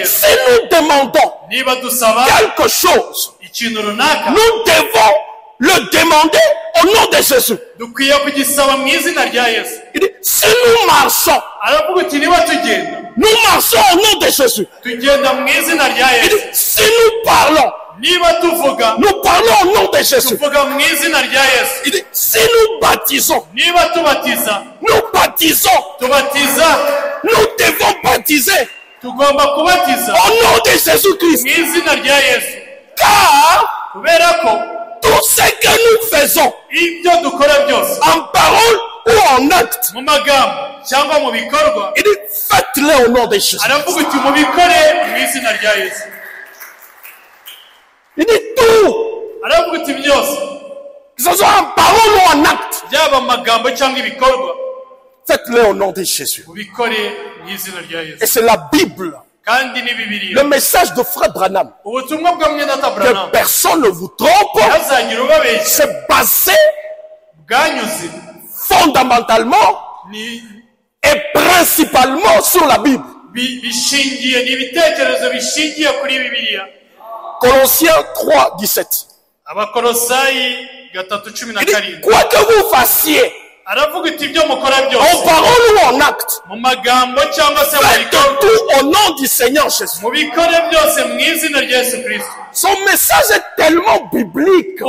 A: si nous demandons quelque chose, nous devons le demander au nom de Jésus. Il dit, si nous marchons, nous marchons au nom de Jésus. Il dit, si nous parlons, nous parlons au nom de Jésus. Il dit, si nous baptisons, nous baptisons, nous devons baptiser au nom de Jésus-Christ. Car tout ce que nous faisons en parole ou en acte, il dit, faites-le au nom de Jésus. Il dit tout, que ce soit en parole ou en acte, faites-le au nom de Jésus. Et c'est la Bible, le message de Frère Branham, que personne ne vous trompe, c'est basé fondamentalement et principalement sur la Bible. Colossiens 3, 17. Il dit, quoi que vous fassiez, en parole ou en acte, faites tout au nom du Seigneur Jésus. Son message est tellement biblique.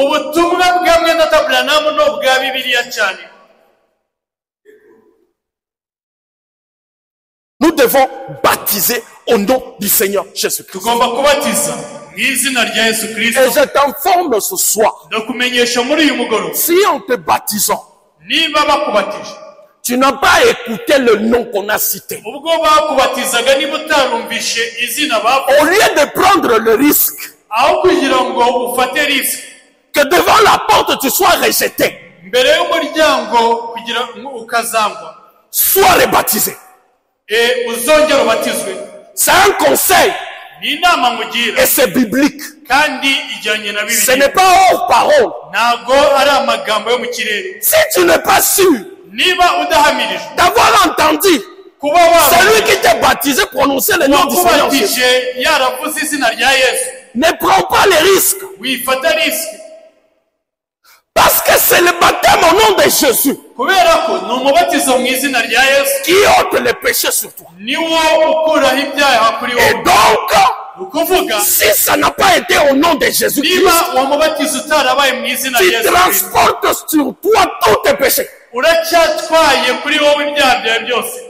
A: Nous devons baptiser au nom du Seigneur Jésus-Christ. Et je t'informe ce soir, si en te baptisant, tu n'as pas écouté le nom qu'on a cité, au lieu de prendre le risque que devant la porte tu sois rejeté,
B: mbere y'umuryango kugira ukazangwa
A: sois rebaptisé.
B: Uzongera ubatizwe.
A: C'est un conseil.
B: Ni inama ngugira.
A: Et c'est biblique.
B: Kandi ijyanye na Bibiliya.
A: Ce n'est pas hors parole.
B: Ntago ari amagambo yo mu kirere.
A: Si tu n'es pas sûr
B: niba udahamirijwe
A: d'avoir entendu celui qui t'a baptisé prononcer le nom du Seigneur Jésus,
B: yaravuze izina rya Yesu,
A: ne prends pas les risques.
B: Wifata risque.
A: Parce que c'est le baptême au nom de Jésus
B: kubera ko ni umubatizo mu izina rya Yesu
A: qui ôte les péchés sur toi.
B: niwo ukuraho ibyaha kuri wowe.
A: Et donc, si ça n'a pas été au nom de Jésus,
B: niba uwo mubatizo utarabaye mu izina rya Yesu,
A: tu transportes sur toi tous tes péchés.
B: uracyatwaye kuri wowe ibyaha byawe byose.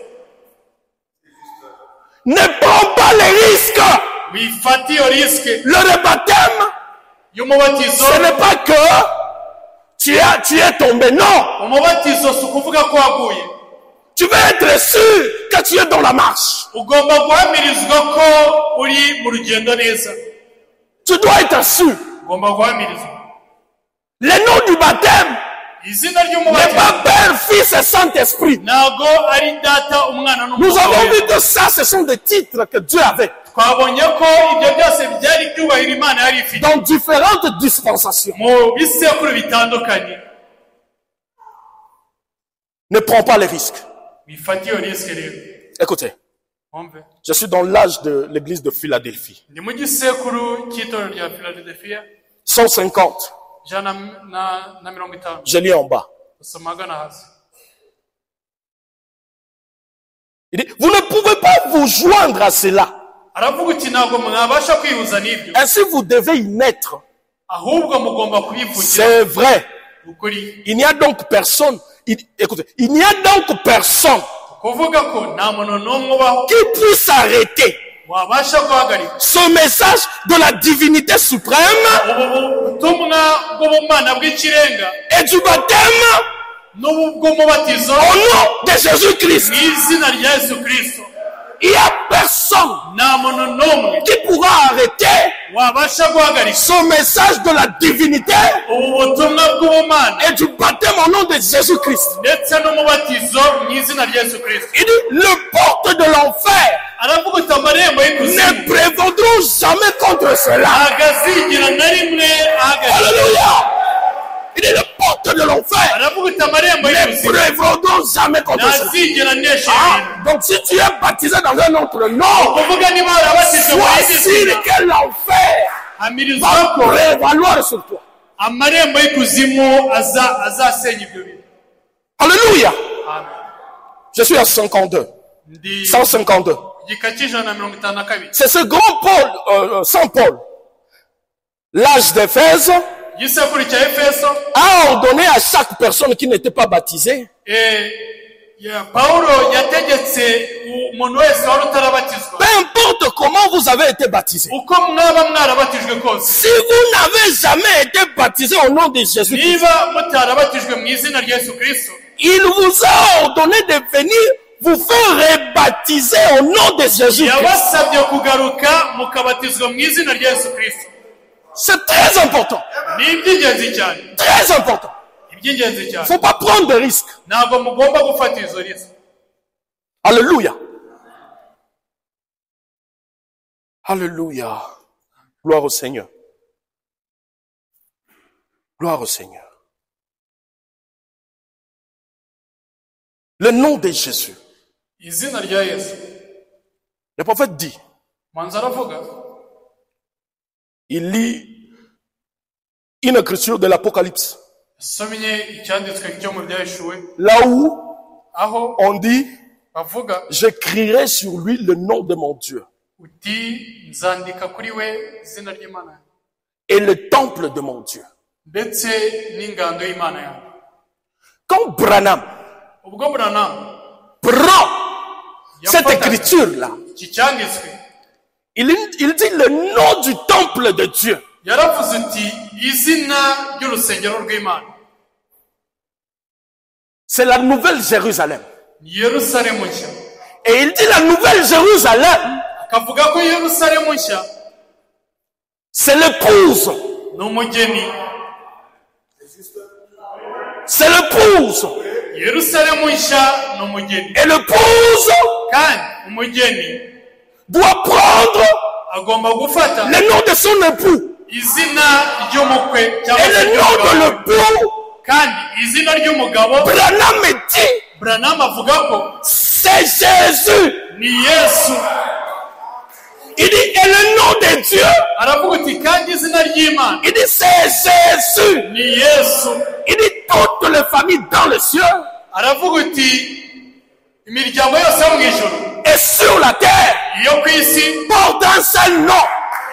A: Ne prends pas les risques.
B: Wifata iyo risque.
A: Le rebaptême,
B: y'umubatizo,
A: ce n'est pas que tu es tombé, non.
B: Umubatizo si ukuvuga ko waguye.
A: Tu veux être sûr que tu es dans la marche.
B: Ugomba guhamirizwa ko uri mu rugendo neza.
A: Tu dois être sûr.
B: Ugomba guhamirizwa.
A: Le nom du baptême
B: izina
A: n'est
B: ry'umubatizo
A: pas Père, Fils et Saint-Esprit.
B: ntago ari data umwana n'umwuka.
A: Nous avons vu que ça, ce sont des titres que Dieu avait.
B: Twabonye ko ibyo byose byari ibyubahiro Imana yari ifite
A: dans différentes dispensations.
B: mu bisekuru bitandukanye.
A: Ne prends pas les risques.
B: Wifata iyo risque rero.
A: Écoutez,
B: Mwumve.
A: je suis dans l'âge de l'église de Philadelphie.
B: Ndi mu gisekuru cy'itorero rya Philadelphia
A: 150.
B: ijana na 50.
A: Je lis en bas.
B: Usoma agana hasi.
A: Il dit, vous ne pouvez pas vous joindre à cela.
B: Aravuga uti ntabwo mwabasha kwihuza n'ibyo.
A: Ainsi vous devez y naître.
B: Ahubwo mugomba kubivugira.
A: C'est vrai.
B: Ukuri.
A: Il n'y a donc personne. Écoutez, il n'y a donc personne
B: kuvuga ko nta muntu n'umwe ubaho
A: qui puisse arrêter
B: wabasha guhagarika
A: ce message de la divinité suprême
B: ubutumwa bw'ubumana bw'ikirenga
A: et du baptême
B: n'ubw'umubatizo
A: au nom de Jésus-Christ.
B: mu izina rya Yesu Kristo.
A: Il n'y a personne
B: nta muntu n'umwe
A: qui pourra arrêter
B: wabasha guhagarika
A: ce message de la divinité
B: ubutumwa bw'ubumana
A: et du baptême au nom de Jésus-Christ.
B: ndetse n'umubatizo mu izina rya Yesu Kristo.
A: Il dit, le porte de l'enfer
B: aravuga uti amarembo y'ikuzimu
A: ne prévaudront jamais contre cela.
B: agazigira na rimwe ahagarika.
A: Alléluia. Il dit, le porte de l'enfer
B: aravuga uti amarembo
A: ne
B: y'ikuzimu
A: prévaudront jamais contre cela.
B: ntazigera anesha
A: Ah,
B: ibintu.
A: donc si tu es baptisé dans un autre nom,
B: kuvuga niba warabatijwe mu
A: sois
B: yindi
A: sûr
B: zina
A: que l'enfer
B: hamirizwa
A: va
B: ko
A: prévaloir sur toi.
B: amarembo y'ikuzimu azasenya ibyo bintu.
A: Alléluia.
B: Amen.
A: Je suis à 52.
B: Ndi
A: 152.
B: igika cy'ijana na 52.
A: C'est ce grand Paul, Saint Paul, l'âge d'Éphèse,
B: igisekuru cya Efeso
A: a ordonné à chaque personne qui n'était pas baptisée
B: Paulo yategetse umuntu wese wari utarabatizwa,
A: peu importe comment vous avez été baptisé,
B: uko mwaba mwarabatijwe kose,
A: si vous n'avez jamais été baptisé au nom de Jésus,
B: niba mutarabatijwe mu izina rya Yesu Kristo,
A: il vous a ordonné de venir vous faire rebaptiser au nom de Jésus.
B: yabasabye kugaruka mukabatizwa mu izina rya Yesu Kristo.
A: C'est très important.
B: Ni iby'ingenzi cyane.
A: Très important.
B: Iby'ingenzi
A: Il ne
B: cyane.
A: faut pas prendre de risques.
B: Ntabwo mugomba gufata izo risques.
A: Alléluia. Alléluia. Gloire au Seigneur. Gloire au Seigneur. Le nom de Jésus.
B: Izina rya Yesu.
A: Le prophète dit,
B: Manzi aravuga,
A: il lit une écriture de l'Apocalypse.
B: somye icyanditswe cyo mu byahishuwe,
A: Là où
B: aho
A: on dit,
B: bavuga
A: j'écrirai sur lui le nom de mon Dieu
B: uti nzandika kuri we izina ry'Imana
A: et le temple de mon Dieu.
B: ndetse n'ingando y'Imana yawe.
A: Quand Branham
B: Ubwo Branham
A: prend cette écriture-là,
B: iki cyanditswe,
A: il dit le nom du temple de Dieu.
B: yaravuze uti izina ry'urusengero rw'Imana.
A: C'est la nouvelle Jérusalem.
B: Ni Yerusalemu nshya.
A: Et il dit la nouvelle Jérusalem,
B: Akavuga ko Yerusalemu nshya
A: c'est l'épouse.
B: n'umugeni.
A: c'est l'épouse.
B: Yerusalemu nshya n'umugeni.
A: Et l'épouse
B: kandi umugeni
A: doit prendre
B: agomba gufata
A: le nom de son époux.
B: izina ry'umukwe cyangwa
A: Et le nom de l'époux,
B: kandi izina ry'umugabo
A: Branham dit,
B: Branham avuga ko
A: c'est Jésus.
B: ni Yesu.
A: Il dit, et le nom de Dieu,
B: aravuga uti kandi izina ry'Imana
A: il dit, c'est Jésus.
B: ni Yesu.
A: Il dit, toutes les familles dans les cieux
B: aravuga uti imiryango yose yo mu ijuru
A: et sur la terre
B: iyo ku isi
A: portent un seul nom.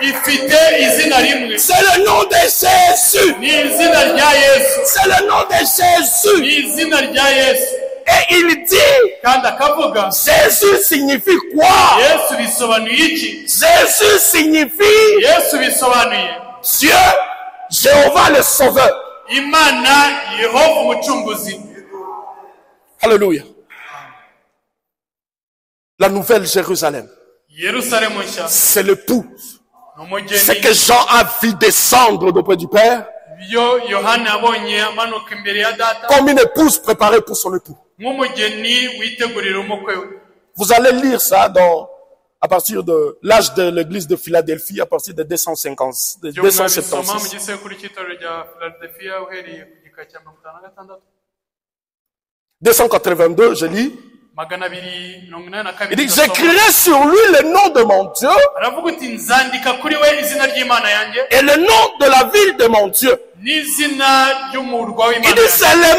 B: ifite izina rimwe.
A: C'est le nom de Jésus.
B: ni izina rya Yesu.
A: C'est le nom de
B: ni
A: Jésus.
B: izina rya Yesu.
A: Et il dit,
B: kandi akavuga
A: Jésus signifie quoi?
B: Yesu bisobanuye iki?
A: Jésus signifie
B: Yesu bisobanuye
A: Dieu, Jéhovah le Sauveur.
B: Imana Yehova umucunguzi.
A: Alléluia. La nouvelle Jérusalem,
B: Yerusalemu nshya
A: c'est l'épouse.
B: n'umugeni.
A: C'est que Jean a vu descendre d'auprès du Père
B: Iyo Yohana abonye amanuka imbere ya data
A: comme une épouse préparée pour son époux.
B: nk'umugeni witegurira umukwe we.
A: Vous allez lire ça à partir de l'âge de l'église de Philadelphie, à partir de 250, de
B: Ibyo mwabisoma mu
A: 276.
B: gisekuru cy'itorero rya Philadelphia uhereye ku gika cya 56
A: 282, je lis.
B: magana abiri mirongo inani na
A: Il
B: kabiri.
A: dit, j'écrirai sur lui le nom de mon Dieu
B: aravuga uti nzandika kuri we izina ry'Imana yanjye
A: et le nom de la ville de mon Dieu.
B: n'izina ry'umurwa
A: Il
B: w'Imana
A: dit,
B: yanjye.
A: c'est le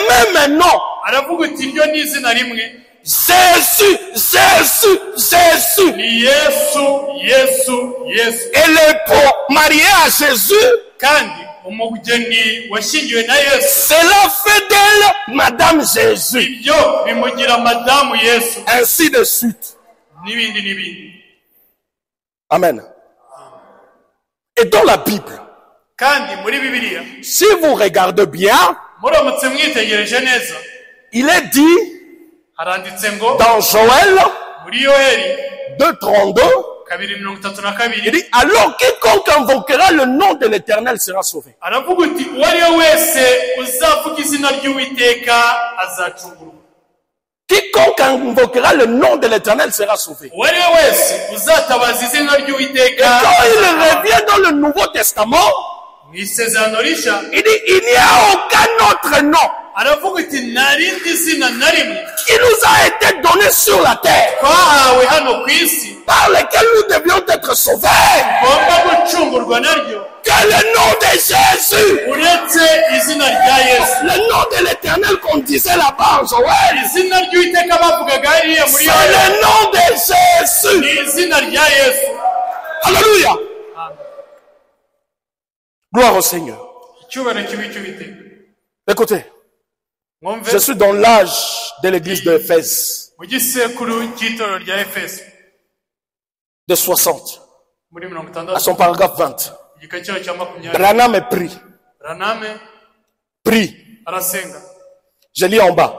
A: même nom.
B: aravuga uti iryo ni izina rimwe.
A: Jésus, Jésus, Jésus.
B: ni Yesu Yesu Yesu.
A: Elle est pour marier à Jésus.
B: kandi umugeni washyingiwe na Yesu
A: Cela fait d'elle Madame Jésus.
B: ibyo bimugira madamu Yesu
A: Ainsi de suite.
B: n'ibindi n'ibindi.
A: Amen. Et dans la Bible,
B: kandi muri Bibiliya
A: si vous regardez bien,
B: muramutse mwitegereje neza
A: il est dit
B: haranditse ngo
A: dans Joël
B: muri Yoheri
A: 2:32,
B: 2:32
A: il dit, alors quiconque invoquera le nom de l'Éternel sera sauvé.
B: aravuga uti uwo ari we wese uzavuga izina ry'Uwiteka azacungurwa.
A: Quiconque invoquera le nom de l'Éternel sera sauvé.
B: uwo ari we wese uzatabaza izina
A: Et
B: ry'Uwiteka
A: quand il revient dans le Nouveau Testament,
B: mu isezerano rishya
A: il dit, il n'y a aucun autre nom
B: aravuga uti nta rindi zina na rimwe
A: qui nous a été donné sur la terre
B: twahawe hano ku isi
A: par lequel nous devions être sauvés
B: tugomba gucungurwa naryo
A: que le nom de Jésus.
B: uretse izina rya Yesu.
A: Le nom de l'Éternel qu'on disait là-bas en Joël,
B: izina ry'Uwiteka bavugaga hariya muri
A: c'est
B: Yoheri
A: le nom de Jésus.
B: ni izina rya Yesu.
A: Alléluia. Gloire au Seigneur.
B: icyubahiro kibi cy'Uwiteka.
A: Écoutez,
B: mwumve
A: je suis dans l'âge de l'église d'Éphèse,
B: mu gisekuru cy'itorero rya Efeso
A: de 60,
B: muri
A: à son
B: 60
A: paragraphe 20.
B: igika cyayo cya 20.
A: Branham est pris.
B: Branham arasenga.
A: Je lis en bas.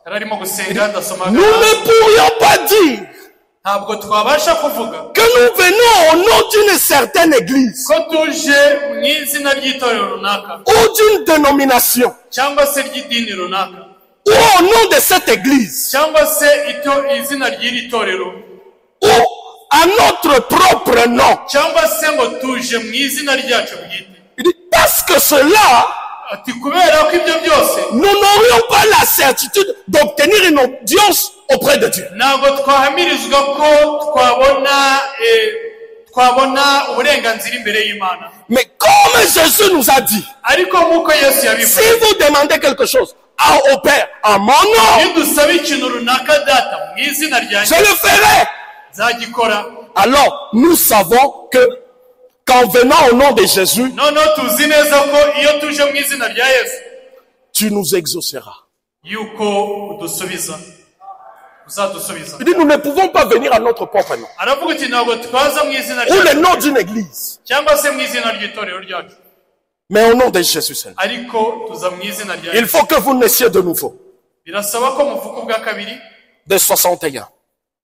B: yari arimo gusenga ndasoma
A: Nous ne pourrions pas dire
B: ntabwo twabasha kuvuga
A: que nous venons au nom d'une certaine église
B: ko tuje mu izina ry'itorero runaka
A: ou d'une dénomination
B: cyangwa se ry'idini runaka
A: ou au nom de cette église
B: cyangwa se izina ry'iri torero
A: ou à notre propre nom.
B: cyangwa se ngo tuje mu izina ryacu bwite.
A: Il dit, parce que cela,
B: ati kubera ko ibyo byose
A: nous n'aurions pas la certitude d'obtenir une audience auprès de Dieu.
B: ntabwo twahamirizwa ko twabona uburenganzira imbere y'Imana.
A: Mais comme Jésus nous a dit,
B: ariko nk'uko Yesu
A: si
B: yabivuze
A: vous demandez quelque chose au Père en mon nom,
B: iyo dusaba ikintu runaka data mu izina
A: je
B: ryanjye
A: le ferai.
B: nzagikora.
A: Alors, nous savons que qu'en venant au nom de Jésus,
B: noneho tuzi neza ko iyo tuje mu izina rya Yesu
A: tu nous exauceras.
B: yuko uzadusubiza.
A: Il dit, nous ne pouvons pas venir à notre propre nom.
B: aravuga ati ntabwo twaza mu izina
A: Ou le
B: ryacu
A: nom d'une église.
B: cyangwa se mu izina ry'itorero ryacu,
A: Mais au nom de Jésus seulement.
B: ariko tuza mu izina rya
A: Il
B: Yesu.
A: faut que vous naissiez de nouveau.
B: birasaba ko muvuka ubwa kabiri.
A: De 61.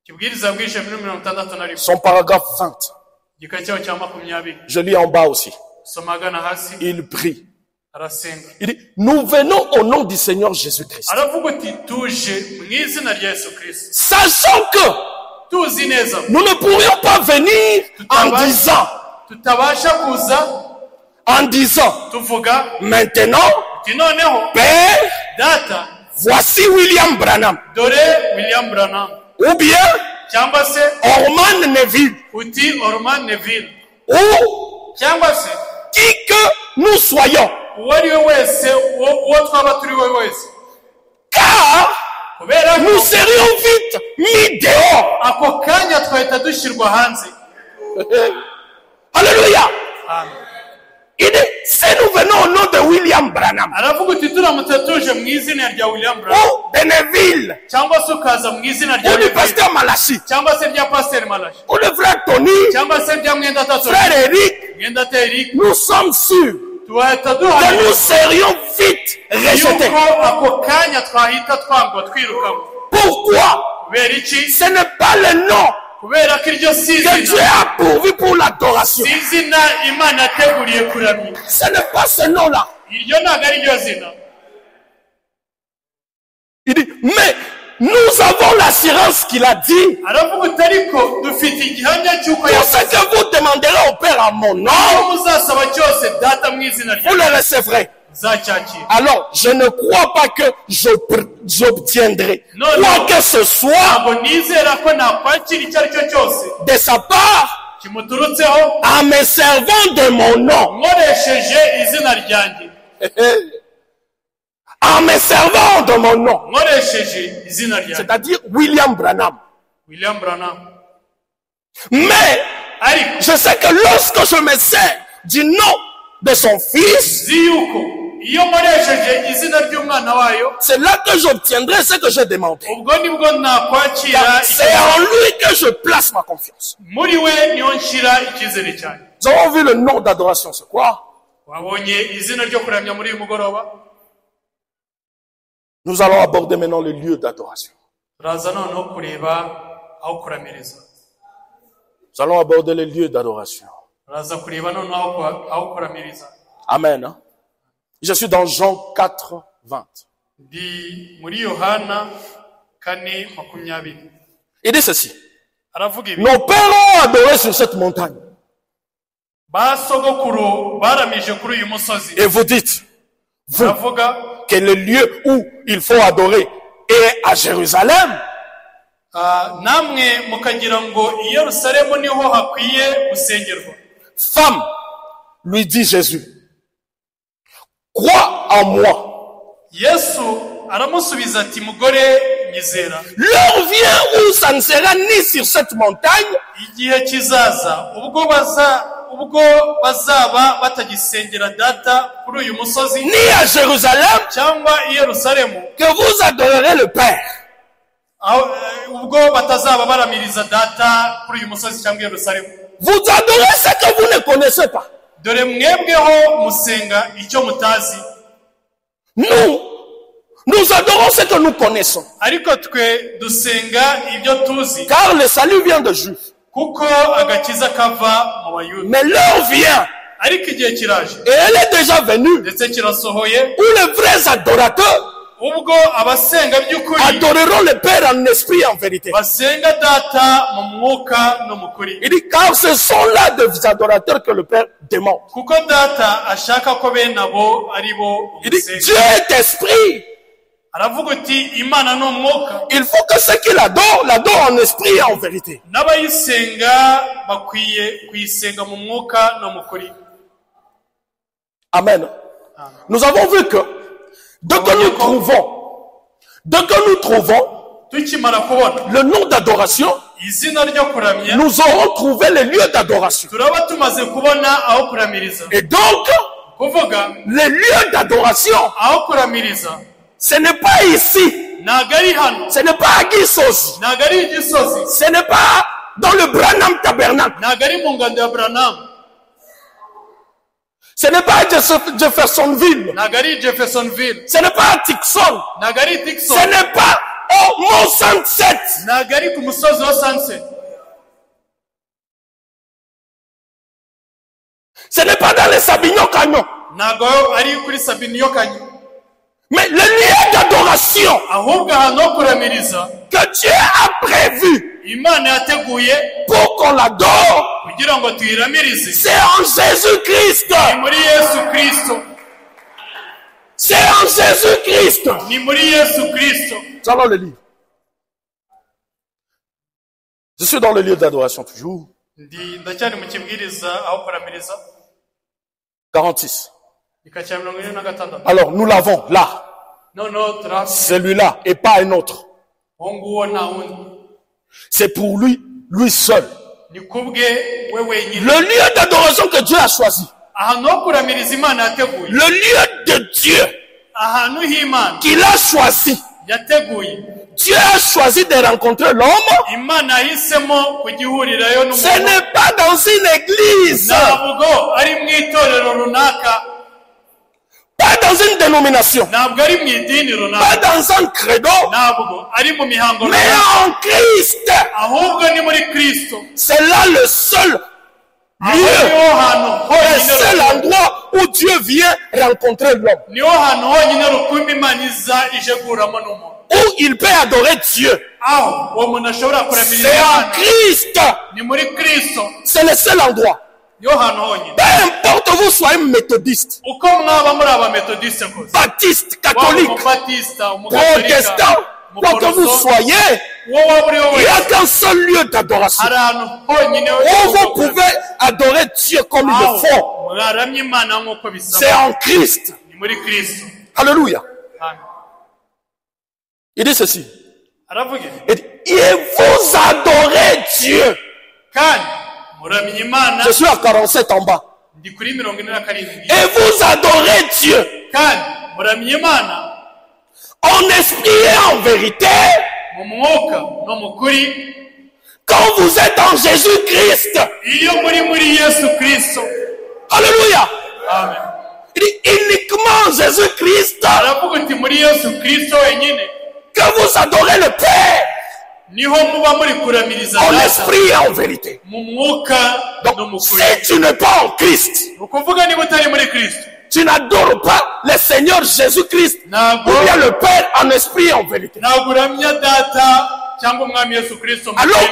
B: kibwiriza bwije muri 61
A: Son paragraphe 20.
B: igika cyayo cya 20
A: Je lis en bas aussi.
B: soma agana hasi.
A: Il prie. Il dit, nous venons au nom du Seigneur Jésus-Christ. Sachant que nous ne pourrions pas venir en disant, maintenant, Père, voici William Branham. Ou bien, Orman Neville. Ou qui que nous soyons. Car nous serions vite mis dehors. Alléluia. Il dit, si nous venons au nom de William Branham, ou de Neville, ou du pasteur Malachi, ou le frère Tony, frère Eric, nous sommes sûrs que nous serions vite rejetés. Pourquoi? Ce n'est pas le nom que Dieu a pourvu pour l'adoration. Ce n'est pas ce nom-là. Il dit, mais nous avons l'assurance qu'il a dit. Pour ce que vous demanderez au Père en mon nom, vous le recevrez. Alors, je ne crois pas que j'obtiendrai quoi que ce soit de sa part en me servant de mon nom. En me servant de mon nom. C'est-à-dire William Branham. Mais, je sais que lorsque je me sers du nom de son fils, c'est là que j'obtiendrai ce que je demande. C'est en lui que je place ma confiance. Nous avons vu le nom d'adoration, c'est quoi? Nous allons aborder maintenant le lieu d'adoration. Nous allons aborder le lieu d'adoration. Amen. Hein? Je suis dans Jean 4, 20. Il dit ceci. Nos pères ont adoré sur cette montagne. Et vous dites, vous, que le lieu où il faut adorer est à Jérusalem. Femme, lui dit Jésus, crois en moi. L'heure vient où ça ne sera ni sur cette montagne, ni à Jérusalem, que vous adorerez le Père. Vous adorez ce que vous ne connaissez pas. Nous adorons ce que nous connaissons. Car le salut vient de Juifs. Mais l'heure vient, et elle est déjà venue, où les vrais adorateurs adoreront le Père en esprit et en vérité. Il dit, car ce sont là des adorateurs que le Père demande. Il dit, Dieu est esprit. Il faut que ceux qui l'adorent en esprit et en vérité. Amen. Nous avons vu que dès que nous trouvons le nom d'adoration, nous aurons trouvé le lieu d'adoration. Et donc, le lieu d'adoration, ce n'est pas ici. Ce n'est pas à Gisozi. Ce n'est pas dans le Branham Tabernacle. Ce n'est pas à Jeffersonville. Ce n'est pas à Tixon. Ce n'est pas au Mont Sunset. Ce n'est pas dans les Sabignon Canyon. Mais le lieu d'adoration que Dieu a prévu pour qu'on l'adore, c'est en Jésus-Christ. C'est en Jésus-Christ. Nous allons le lire. Je suis dans le lieu d'adoration toujours. 46. Alors nous l'avons là. Celui-là et pas un autre. C'est pour lui seul. Le lieu d'adoration que Dieu a choisi. Le lieu de Dieu qu'il a choisi. Dieu a choisi de rencontrer l'homme. Ce n'est pas dans une église. Pas dans une dénomination. Pas dans un credo. Mais en Christ. C'est là le seul lieu. Le seul endroit où Dieu vient rencontrer l'homme. Où il peut adorer Dieu. C'est en Christ. C'est le seul endroit. Peu importe vous soyez méthodiste, baptiste, catholique, protestant, quoi que vous soyez, il n'y a qu'un seul lieu d'adoration où vous pouvez adorer Dieu comme il le faut. C'est en Christ. Alléluia. Il dit ceci. Il dit, et vous adorez Dieu. Je suis à 47 en bas. Et vous adorez Dieu en esprit et en vérité quand vous êtes en Jésus-Christ. Alléluia.
C: Amen.
A: Il dit uniquement Jésus-Christ que vous adorez le Père. En esprit et en vérité. Donc, si tu n'es pas en Christ, tu n'adores pas le Seigneur Jésus-Christ ou bien le Père en esprit et en vérité. Alors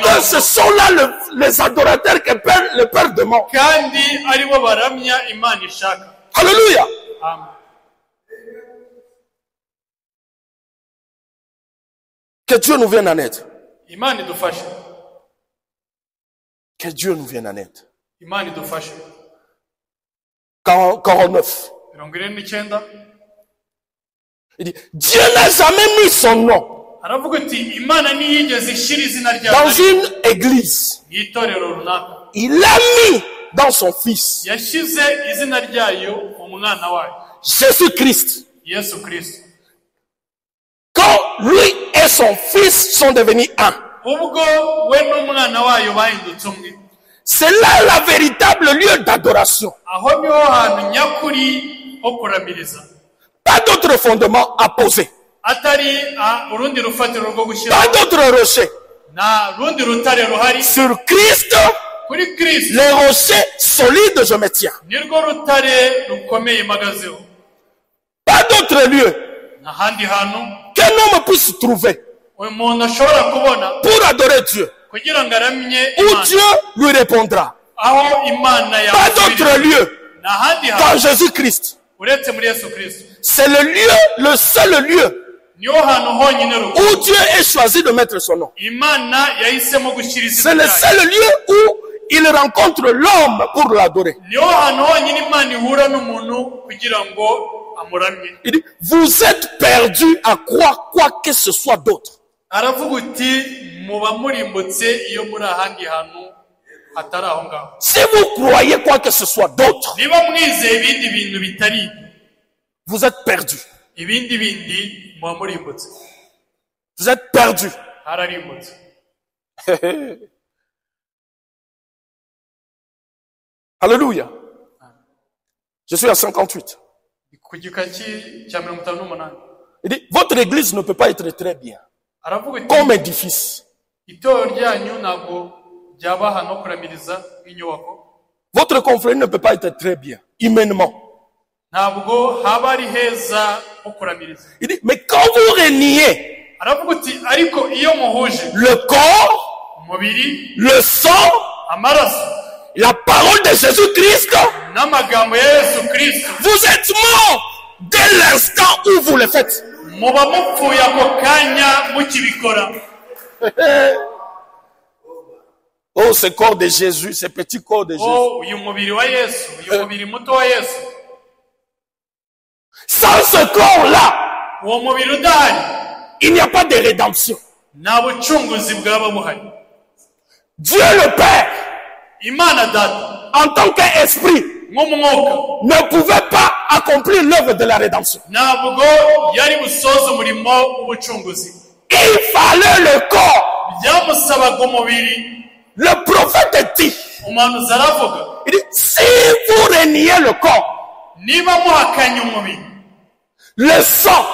A: que ce sont là les adorateurs que le Père demande. Alléluia.
C: Amen.
A: Que Dieu nous vienne en aide.
C: Imani dufashe.
A: Que Dieu nous vienne en aide.
C: Imani dufashe.
A: 49. Il dit, Dieu n'a jamais mis son nom dans une église. Il l'a mis dans son Fils. Jésus-Christ. Quand lui et son Fils sont devenus un. C'est là la véritable lieu d'adoration. Pas d'autre fondement à poser. Pas d'autre rocher. Sur Christ, le rocher solide je me tiens. Pas d'autre lieu qu'un homme puisse trouver pour adorer Dieu, où Dieu lui répondra. Pas d'autre lieu qu'en Jésus-Christ. C'est le lieu, le seul lieu où Dieu ait choisi de mettre son nom. C'est le seul lieu où il rencontre l'homme pour l'adorer. Il dit, vous êtes perdus à croire quoi que ce soit d'autre. Si vous croyez quoi que ce soit d'autre, vous êtes perdus. Vous êtes perdus. Alléluia. Je suis à 58. Il dit, votre église ne peut pas être très bien. Comme édifice. Votre confrérie ne peut pas être très bien, humainement.
B: ntabwo haba ari heza ho kuramiriza.
A: Il dit, mais quand vous reniez
B: aravuga uti ariko iyo muhuje
A: le corps,
B: umubiri,
A: le sang,
B: amaraso,
A: la parole de Jésus-Christ,
B: n'amagambo ya Yesu Kristo,
A: vous êtes mort dès l'instant où vous le faites.
B: muba mupfuye ako kanya mukibikora.
A: Oh, ce corps de Jésus, ce petit corps de Jésus.
B: Oh, uyu mubiri wa Yesu, uyu mubiri muto wa Yesu.
A: Sans ce corps-là,
B: uwo mubiri udahari,
A: il n'y a pas de rédemption.
B: nta bucunguzi bwaba buhari.
A: Dieu le Père,
B: Imana Data,
A: en tant qu'esprit,
B: nk'umwuka,
A: ne pouvait pas accomplir l'œuvre de la rédemption.
B: ntabwo yari busoze umurimo w'ubucunguzi.
A: Il fallait le corps.
B: byamusabaga umubiri.
A: Le prophète dit,
B: umuhanuzi aravuga,
A: il dit, si vous reniez le corps,
B: niba muhakanye umubiri,
A: le sang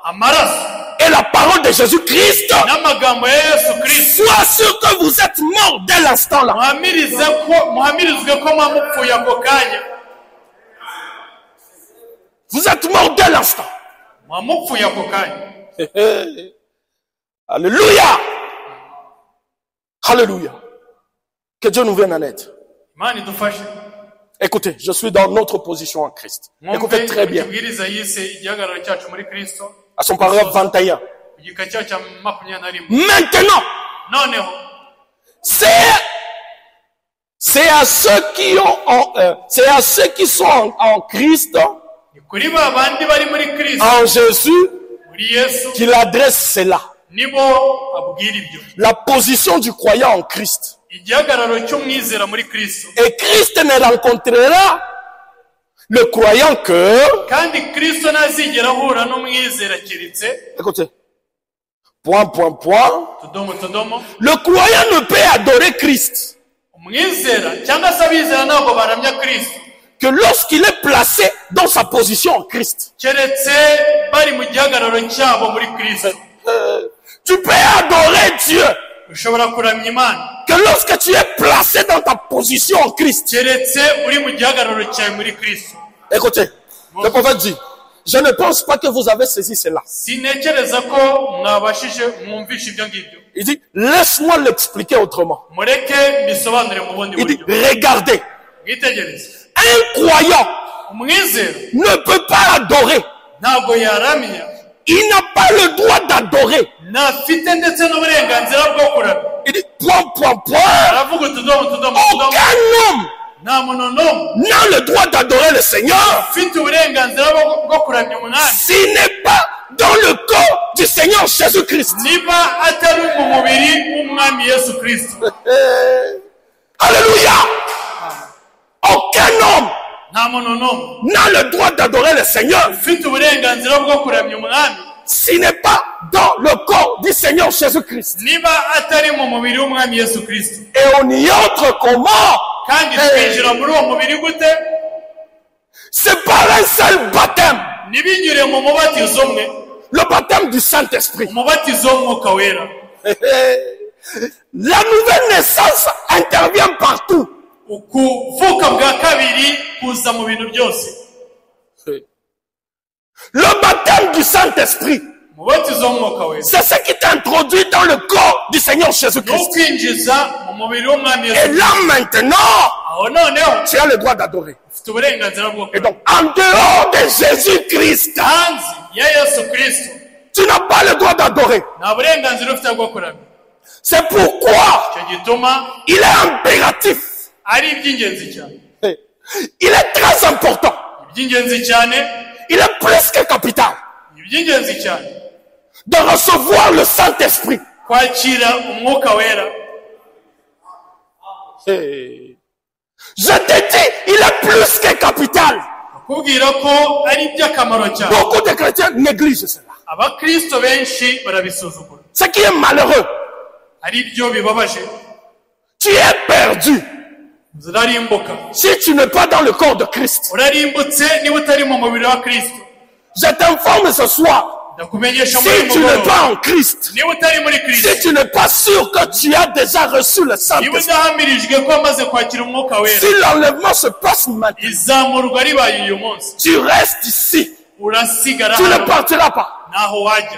B: amaraso,
A: et la parole de Jésus-Christ,
B: n'amagambo ya Yesu Kristo,
A: sois sûr que vous êtes mort dès l'instant là.
B: muhamirizwe ko mwamupfuye ako kanya.
A: Vous êtes mort dès l'instant.
B: mwamupfuye ako kanya.
A: Alléluia. Alléluia. Que Dieu nous vienne en aide.
B: Imana idufashe.
A: Écoutez, je suis dans notre position en Christ. Écoutez très bien.
B: Ikibwiriza yise igihagararo cyacu muri Kristo.
A: À son paragraphe 21.
B: Igika cyacu cya 21.
A: Maintenant,
B: noneho
A: c'est à ceux qui ont c'est à ceux qui sont en Christ,
B: kuri ba bandi bari muri Kristo,
A: en Jésus,
B: muri Yesu,
A: qu'il adresse cela.
B: nibo abwira ibyo.
A: La position du croyant en Christ.
B: Igihagararo cy'umwizera muri Kristo.
A: Et Christ ne rencontrera le croyant que,
B: kandi Kristo ntazigera ahura n'umwizera kiritse.
A: écoutez, point,
B: tudomo,
A: le croyant ne peut adorer Christ
B: umwizera cyangwa se abizera ntabwo baramya Kristo
A: que lorsqu'il est placé dans sa position en Christ.
B: keretse bari mu gihagararo cyabo muri Kristo.
A: Tu peux adorer Dieu
B: ushobora kuramya Imana
A: que lorsque tu es placé dans ta position en Christ.
B: keretse uri mu gihagararo cyawe muri Kristo.
A: Écoutez, le prophète dit, je ne pense pas que vous avez saisi cela.
B: Sinekereza ko mwabashije mwumvisha ibyo ngibyo.
A: Il dit, laisse-moi l'expliquer autrement.
B: mureke bisobanure mu bundi
A: Il dit,
B: buryo.
A: regardez,
B: mwitegereze,
A: un croyant
B: umwizera
A: ne peut pas adorer.
B: ntabwo yaramya,
A: Il n'a pas le droit d'adorer.
B: ntafite ndetse n'uburenganzira bwo kuramya.
A: Il dit, point.
B: aravuga utudomo.
A: Aucun homme
B: nta muntu n'umwe
A: n'a le droit d'adorer le Seigneur
B: ufite uburenganzira bwo kuramya umwami
A: s'il n'est pas dans le corps du Seigneur Jésus-Christ.
B: niba atari mu mubiri w'umwami Yesu Kristo.
A: Alléluia. Aucun homme
B: nta muntu n'umwe
A: n'a le droit d'adorer le Seigneur
B: ufite uburenganzira bwo kuramya umwami
A: s'il n'est pas dans le corps du Seigneur Jésus-Christ.
B: niba atari mu mubiri w'umwami Yesu Kristo.
A: Et on y entre comment?
B: kandi twinjira muri uwo mubiri gute?
A: C'est par un seul baptême.
B: ntibinyure mu mubatizo umwe,
A: Le baptême du Saint-Esprit.
B: umubatizo w'umwuka wera.
A: La nouvelle naissance intervient partout.
B: ukuvuka bwa kabiri kuza mu bintu byose.
A: Le baptême du Saint-Esprit,
B: umubatizo w'umwuka wera
A: c'est ce qui t'introduit dans le corps du Seigneur
B: ni
A: Jésus-Christ.
B: ukwinjiza mu mubiri w'umwami
A: Et
B: Yesu.
A: là maintenant,
B: aho noneho
A: tu as le droit d'adorer.
B: ufite uburenganzira bwo
A: Et
B: kuramya.
A: donc, en dehors de Jésus-Christ,
B: hanze ya Yesu Kristo
A: tu n'as pas le droit d'adorer.
B: nta burenganzira ufite bwo kuramya.
A: C'est pourquoi
B: icyo gituma
A: il est impératif.
B: ari iby'ingenzi cyane.
A: Il est très important.
B: iby'ingenzi cyane,
A: Il est presque capital
B: iby'ingenzi cyane
A: de recevoir le Saint-Esprit.
B: kwakira umwuka wera.
A: Je te dis, il est plus que capital.
B: kubwira ko ari iby'akamaro cyane.
A: Beaucoup de chrétiens négligent cela.
B: abakristo benshi barabisuzugura.
A: Ce qui est malheureux,
B: ari byo bibabaje.
A: tu es perdu
B: urarimbuka.
A: si tu n'es pas dans le corps de Christ.
B: urarimbutse niba utari mu mubiri wa Kristo.
A: Je t'informe ce soir, Si tu n'es pas en Christ, si tu n'es pas sûr que tu as déjà reçu le Saint-Esprit, si l'enlèvement se passe maintenant, tu restes ici. Tu ne partiras pas.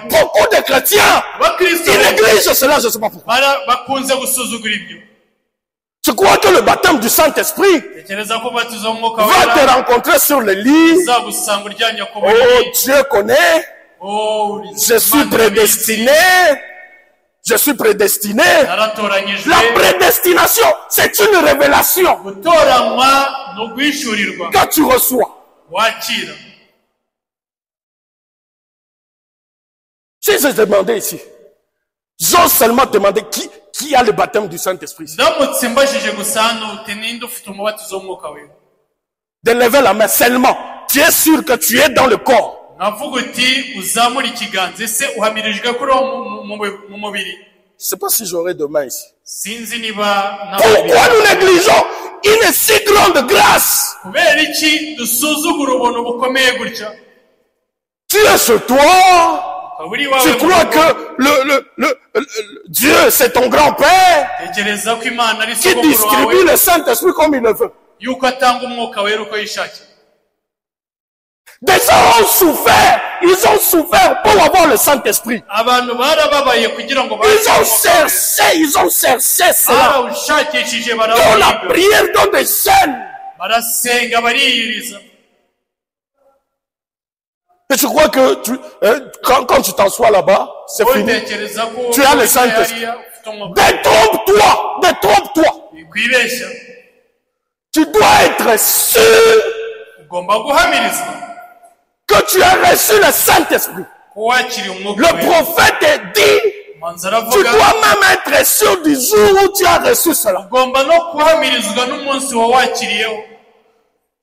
A: Beaucoup de chrétiens, ils négligent cela, je ne sais pas pourquoi. Tu crois que le baptême du Saint-Esprit va te rencontrer sur le lit. Oh, Dieu connaît. Je suis prédestiné. Je suis prédestiné. La prédestination, c'est une révélation que tu reçois. Si je demandais ici, j'ose seulement demander qui a le baptême du Saint-Esprit. De lever la main seulement. Tu es sûr que tu es dans le corps. Je ne sais pas si j'aurai demain ici. Pourquoi nous négligeons une si grande grâce? Tu es sur toi. Tu crois que Dieu, c'est ton grand-père qui distribue le Saint-Esprit comme il le veut. Des gens ont souffert. Ils ont souffert pour avoir le Saint-Esprit. Ils ont cherché cela. Dans la prière, dans des scènes. Et tu crois que quand tu t'assois là-bas, c'est fini. Tu as le Saint-Esprit. Détrompe-toi. Tu dois être sûr que tu as reçu le Saint-Esprit. Le prophète dit, tu dois même être sûr du jour où tu as reçu cela.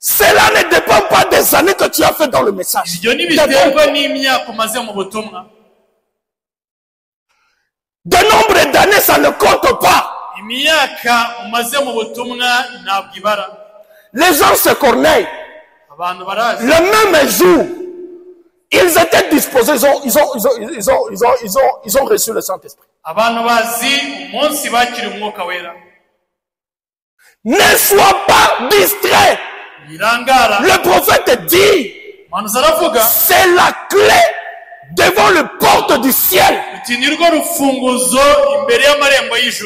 A: Cela ne dépend pas des années que tu as fait dans le message. De nombre d'années, ça ne compte pas. Les gens se corneillent. Le même jour, ils étaient disposés, ils ont reçu le Saint-Esprit. Ne sois pas distrait. Le prophète dit, c'est la clé devant le porte du ciel.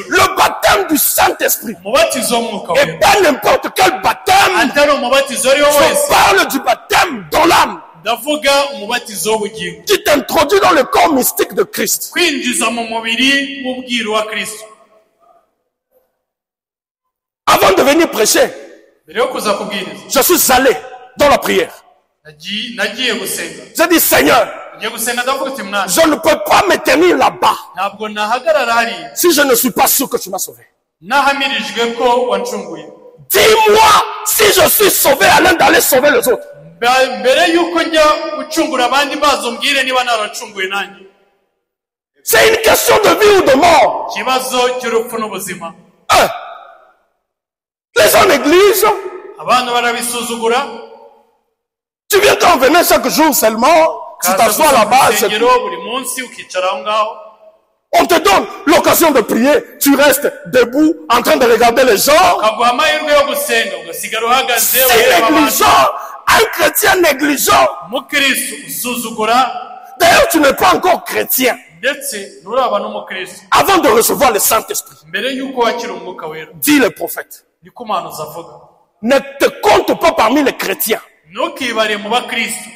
A: Le baptême du Saint-Esprit. Et pas n'importe quel baptême. Je parle du baptême dans l'âme. Qui t'introduit dans le corps mystique de Christ. Avant de venir prêcher, je suis allé dans la prière. J'ai dit, Seigneur, je ne peux pas me tenir là-bas si je ne suis pas sûr que tu m'as sauvé. Dis-moi si je suis sauvé avant d'aller sauver les autres. C'est une question de vie ou de mort. Les gens négligent. Tu viens t'en venir chaque jour seulement. Tu t'assois là-bas. On te donne l'occasion de prier. Tu restes debout en train de regarder les gens. C'est négligent. Un chrétien négligent. D'ailleurs, tu n'es pas encore chrétien. Avant de recevoir le Saint-Esprit. Dit le prophète. Ne te compte pas parmi les chrétiens.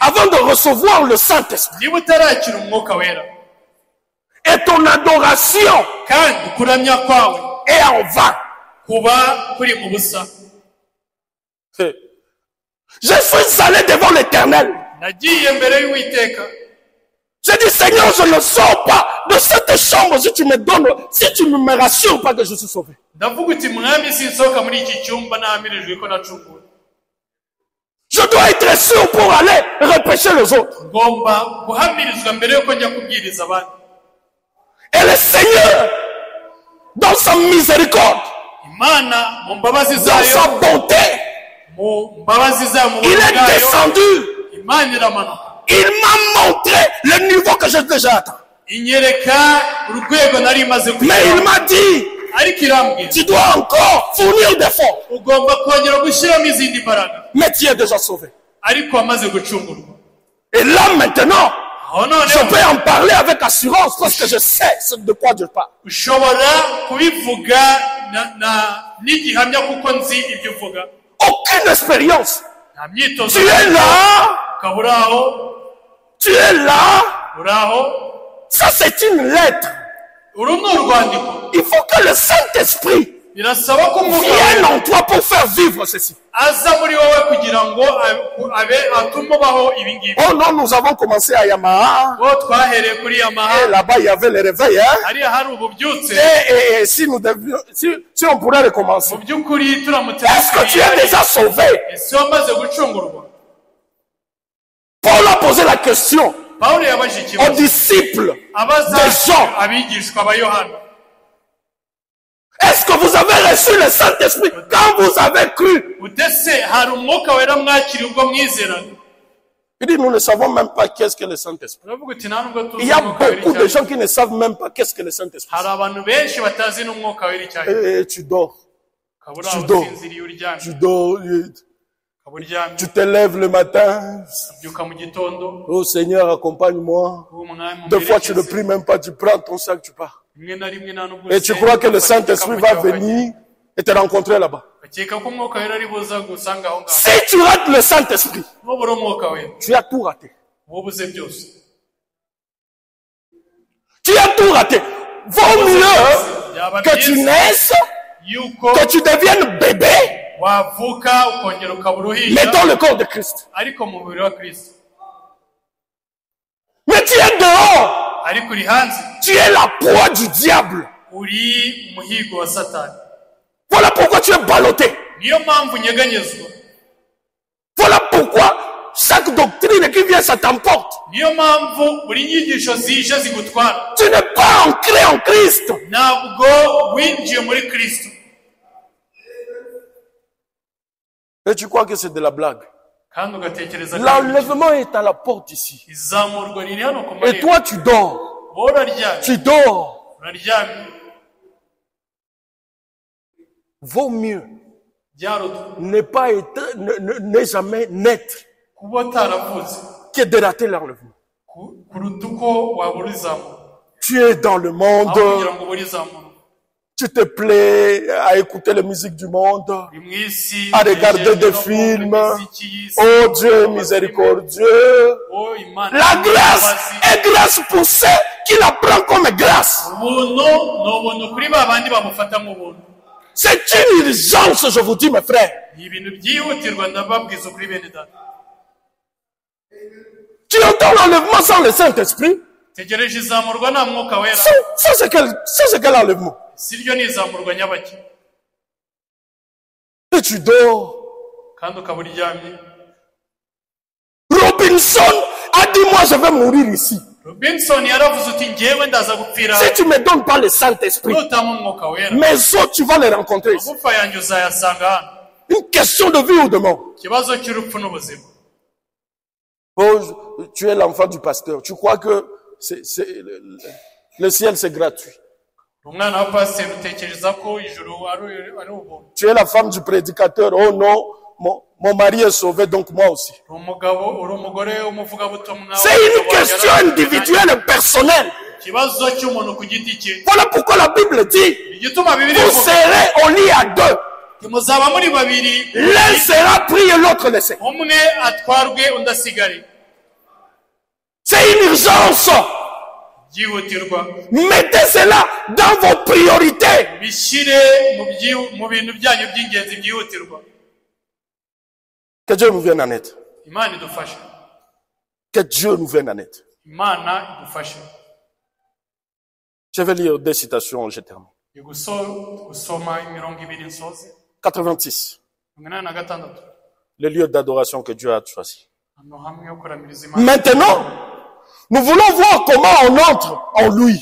A: Avant de recevoir le Saint-Esprit. Et ton adoration est en vain. Je suis allé devant l'Éternel. J'ai dit, Seigneur, je ne sors pas de cette chambre si tu me donnes, si tu ne me rassures pas que je suis sauvé. Je dois être sûr pour aller repêcher les autres. Et le Seigneur, dans sa miséricorde, dans sa bonté, il est descendu. Il m'a montré le niveau que j'ai déjà atteint. Mais il m'a dit, tu dois encore fournir d'efforts. Mais tu es déjà sauvé. Et là maintenant, je peux en parler avec assurance parce que je sais de quoi je parle. Aucune expérience. Tu es là. Tu es là. Ça c'est une lettre. Il faut que le Saint-Esprit vienne en toi pour faire vivre ceci. Oh non, nous avons commencé à Yamaha. Et là-bas, il y avait les réveils. Hein? Et si on pourrait recommencer. Est-ce que tu es déjà sauvé? Paul a posé la question aux disciples des gens. Est-ce que vous avez reçu le Saint-Esprit quand vous avez cru? Il dit, nous ne savons même pas qu'est-ce que le Saint-Esprit. Il y a beaucoup de gens qui ne savent même pas qu'est-ce que le Saint-Esprit. Et tu dors. Tu dors. Tu dors. Tu te lèves le matin. Oh Seigneur, accompagne-moi. Des fois, tu ne pries même pas. Tu prends ton sac, tu pars. Et tu crois que le Saint-Esprit va venir et te rencontrer là-bas. Si tu rates le Saint-Esprit, tu as tout raté. Tu as tout raté. Vaut mieux que tu naisses, que tu deviennes bébé, mais dans le corps de Christ. Mais tu es dehors. Tu es la proie du diable. Voilà pourquoi tu es ballotté. Voilà pourquoi chaque doctrine qui vient, ça t'emporte. Tu n'es pas ancré en Christ. Et tu crois que c'est de la blague. L'enlèvement est à la porte ici. Et toi, tu dors. Tu dors. Vaut mieux ne jamais naître que de rater l'enlèvement. Tu es dans le monde. Tu te plais à écouter la musique du monde, à regarder des films. Oh Dieu miséricordieux. La grâce est grâce pour ceux qui la prennent comme grâce. C'est une urgence, je vous dis, mes frères. Tu entends l'enlèvement sans le Saint-Esprit? Ça c'est quel enlèvement? Et tu dors. Robinson a dit, moi je vais mourir ici. Si tu me donnes pas le Saint-Esprit, mes autres tu vas les rencontrer ici. Une question de vie ou de mort. Oh, tu es l'enfant du pasteur. Tu crois que le ciel c'est gratuit. Tu es la femme du prédicateur. Oh non, mon mari est sauvé, donc moi aussi. C'est une question individuelle et personnelle. Voilà pourquoi la Bible dit, vous serez au lit à deux. L'un sera pris et l'autre laissé. C'est une urgence. Mettez cela dans vos priorités. Que Dieu nous vienne en aide. Que Dieu nous vienne en aide. Je vais lire deux citations, je termine. 86. Le lieu d'adoration que Dieu a choisi. Maintenant, nous voulons voir comment on entre en lui.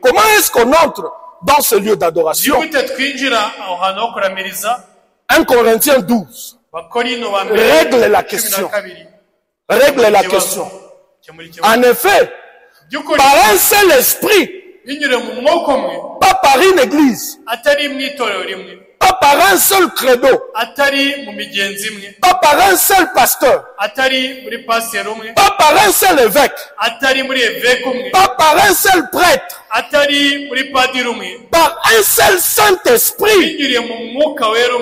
A: Comment est-ce qu'on entre dans ce lieu d'adoration? 1 Corinthiens 12 règle la question. règle la question. En effet, par un seul esprit, pas par une église, pas par un seul credo, pas par un seul pasteur, pas par un seul évêque, pas par un seul prêtre, par un seul Saint-Esprit,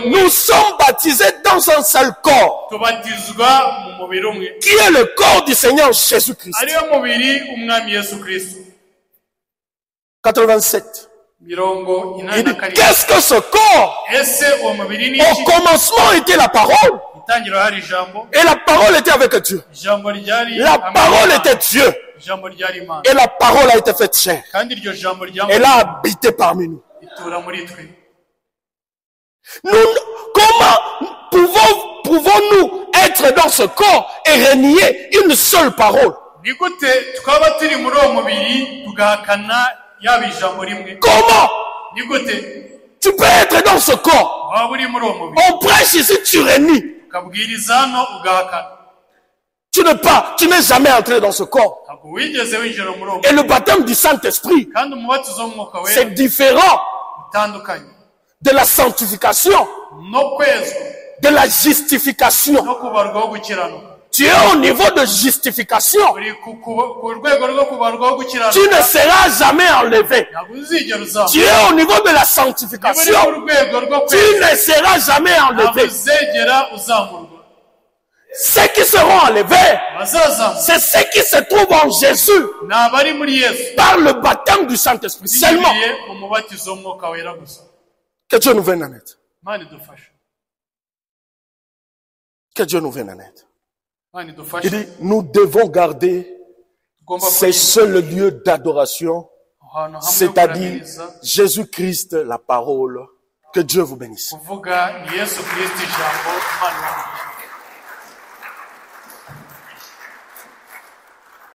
A: nous sommes baptisés dans un seul corps, qui est le corps du Seigneur Jésus-Christ. 87. Il dit, qu'est-ce que ce corps? Au commencement était la parole. Et la parole était avec Dieu. La parole était Dieu. Et la parole a été faite chair. Elle a habité parmi nous. Comment pouvons-nous être dans ce corps et renier une seule parole? Comment? Tu peux être dans ce corps. On prêche ici, tu renies. Tu n'es jamais entré dans ce corps. Et le baptême du Saint-Esprit, c'est différent de la sanctification, de la justification. Tu es au niveau de justification. Tu ne seras jamais enlevé. Tu es au niveau de la sanctification. Tu ne seras jamais enlevé. Ceux qui seront enlevés, c'est ceux qui se trouvent en Jésus par le baptême du Saint-Esprit seulement. Que Dieu nous vienne en aide. Que Dieu nous vienne en aide. Il dit, nous devons garder ces seuls lieux d'adoration, c'est-à-dire Jésus-Christ, la parole. Que Dieu vous bénisse.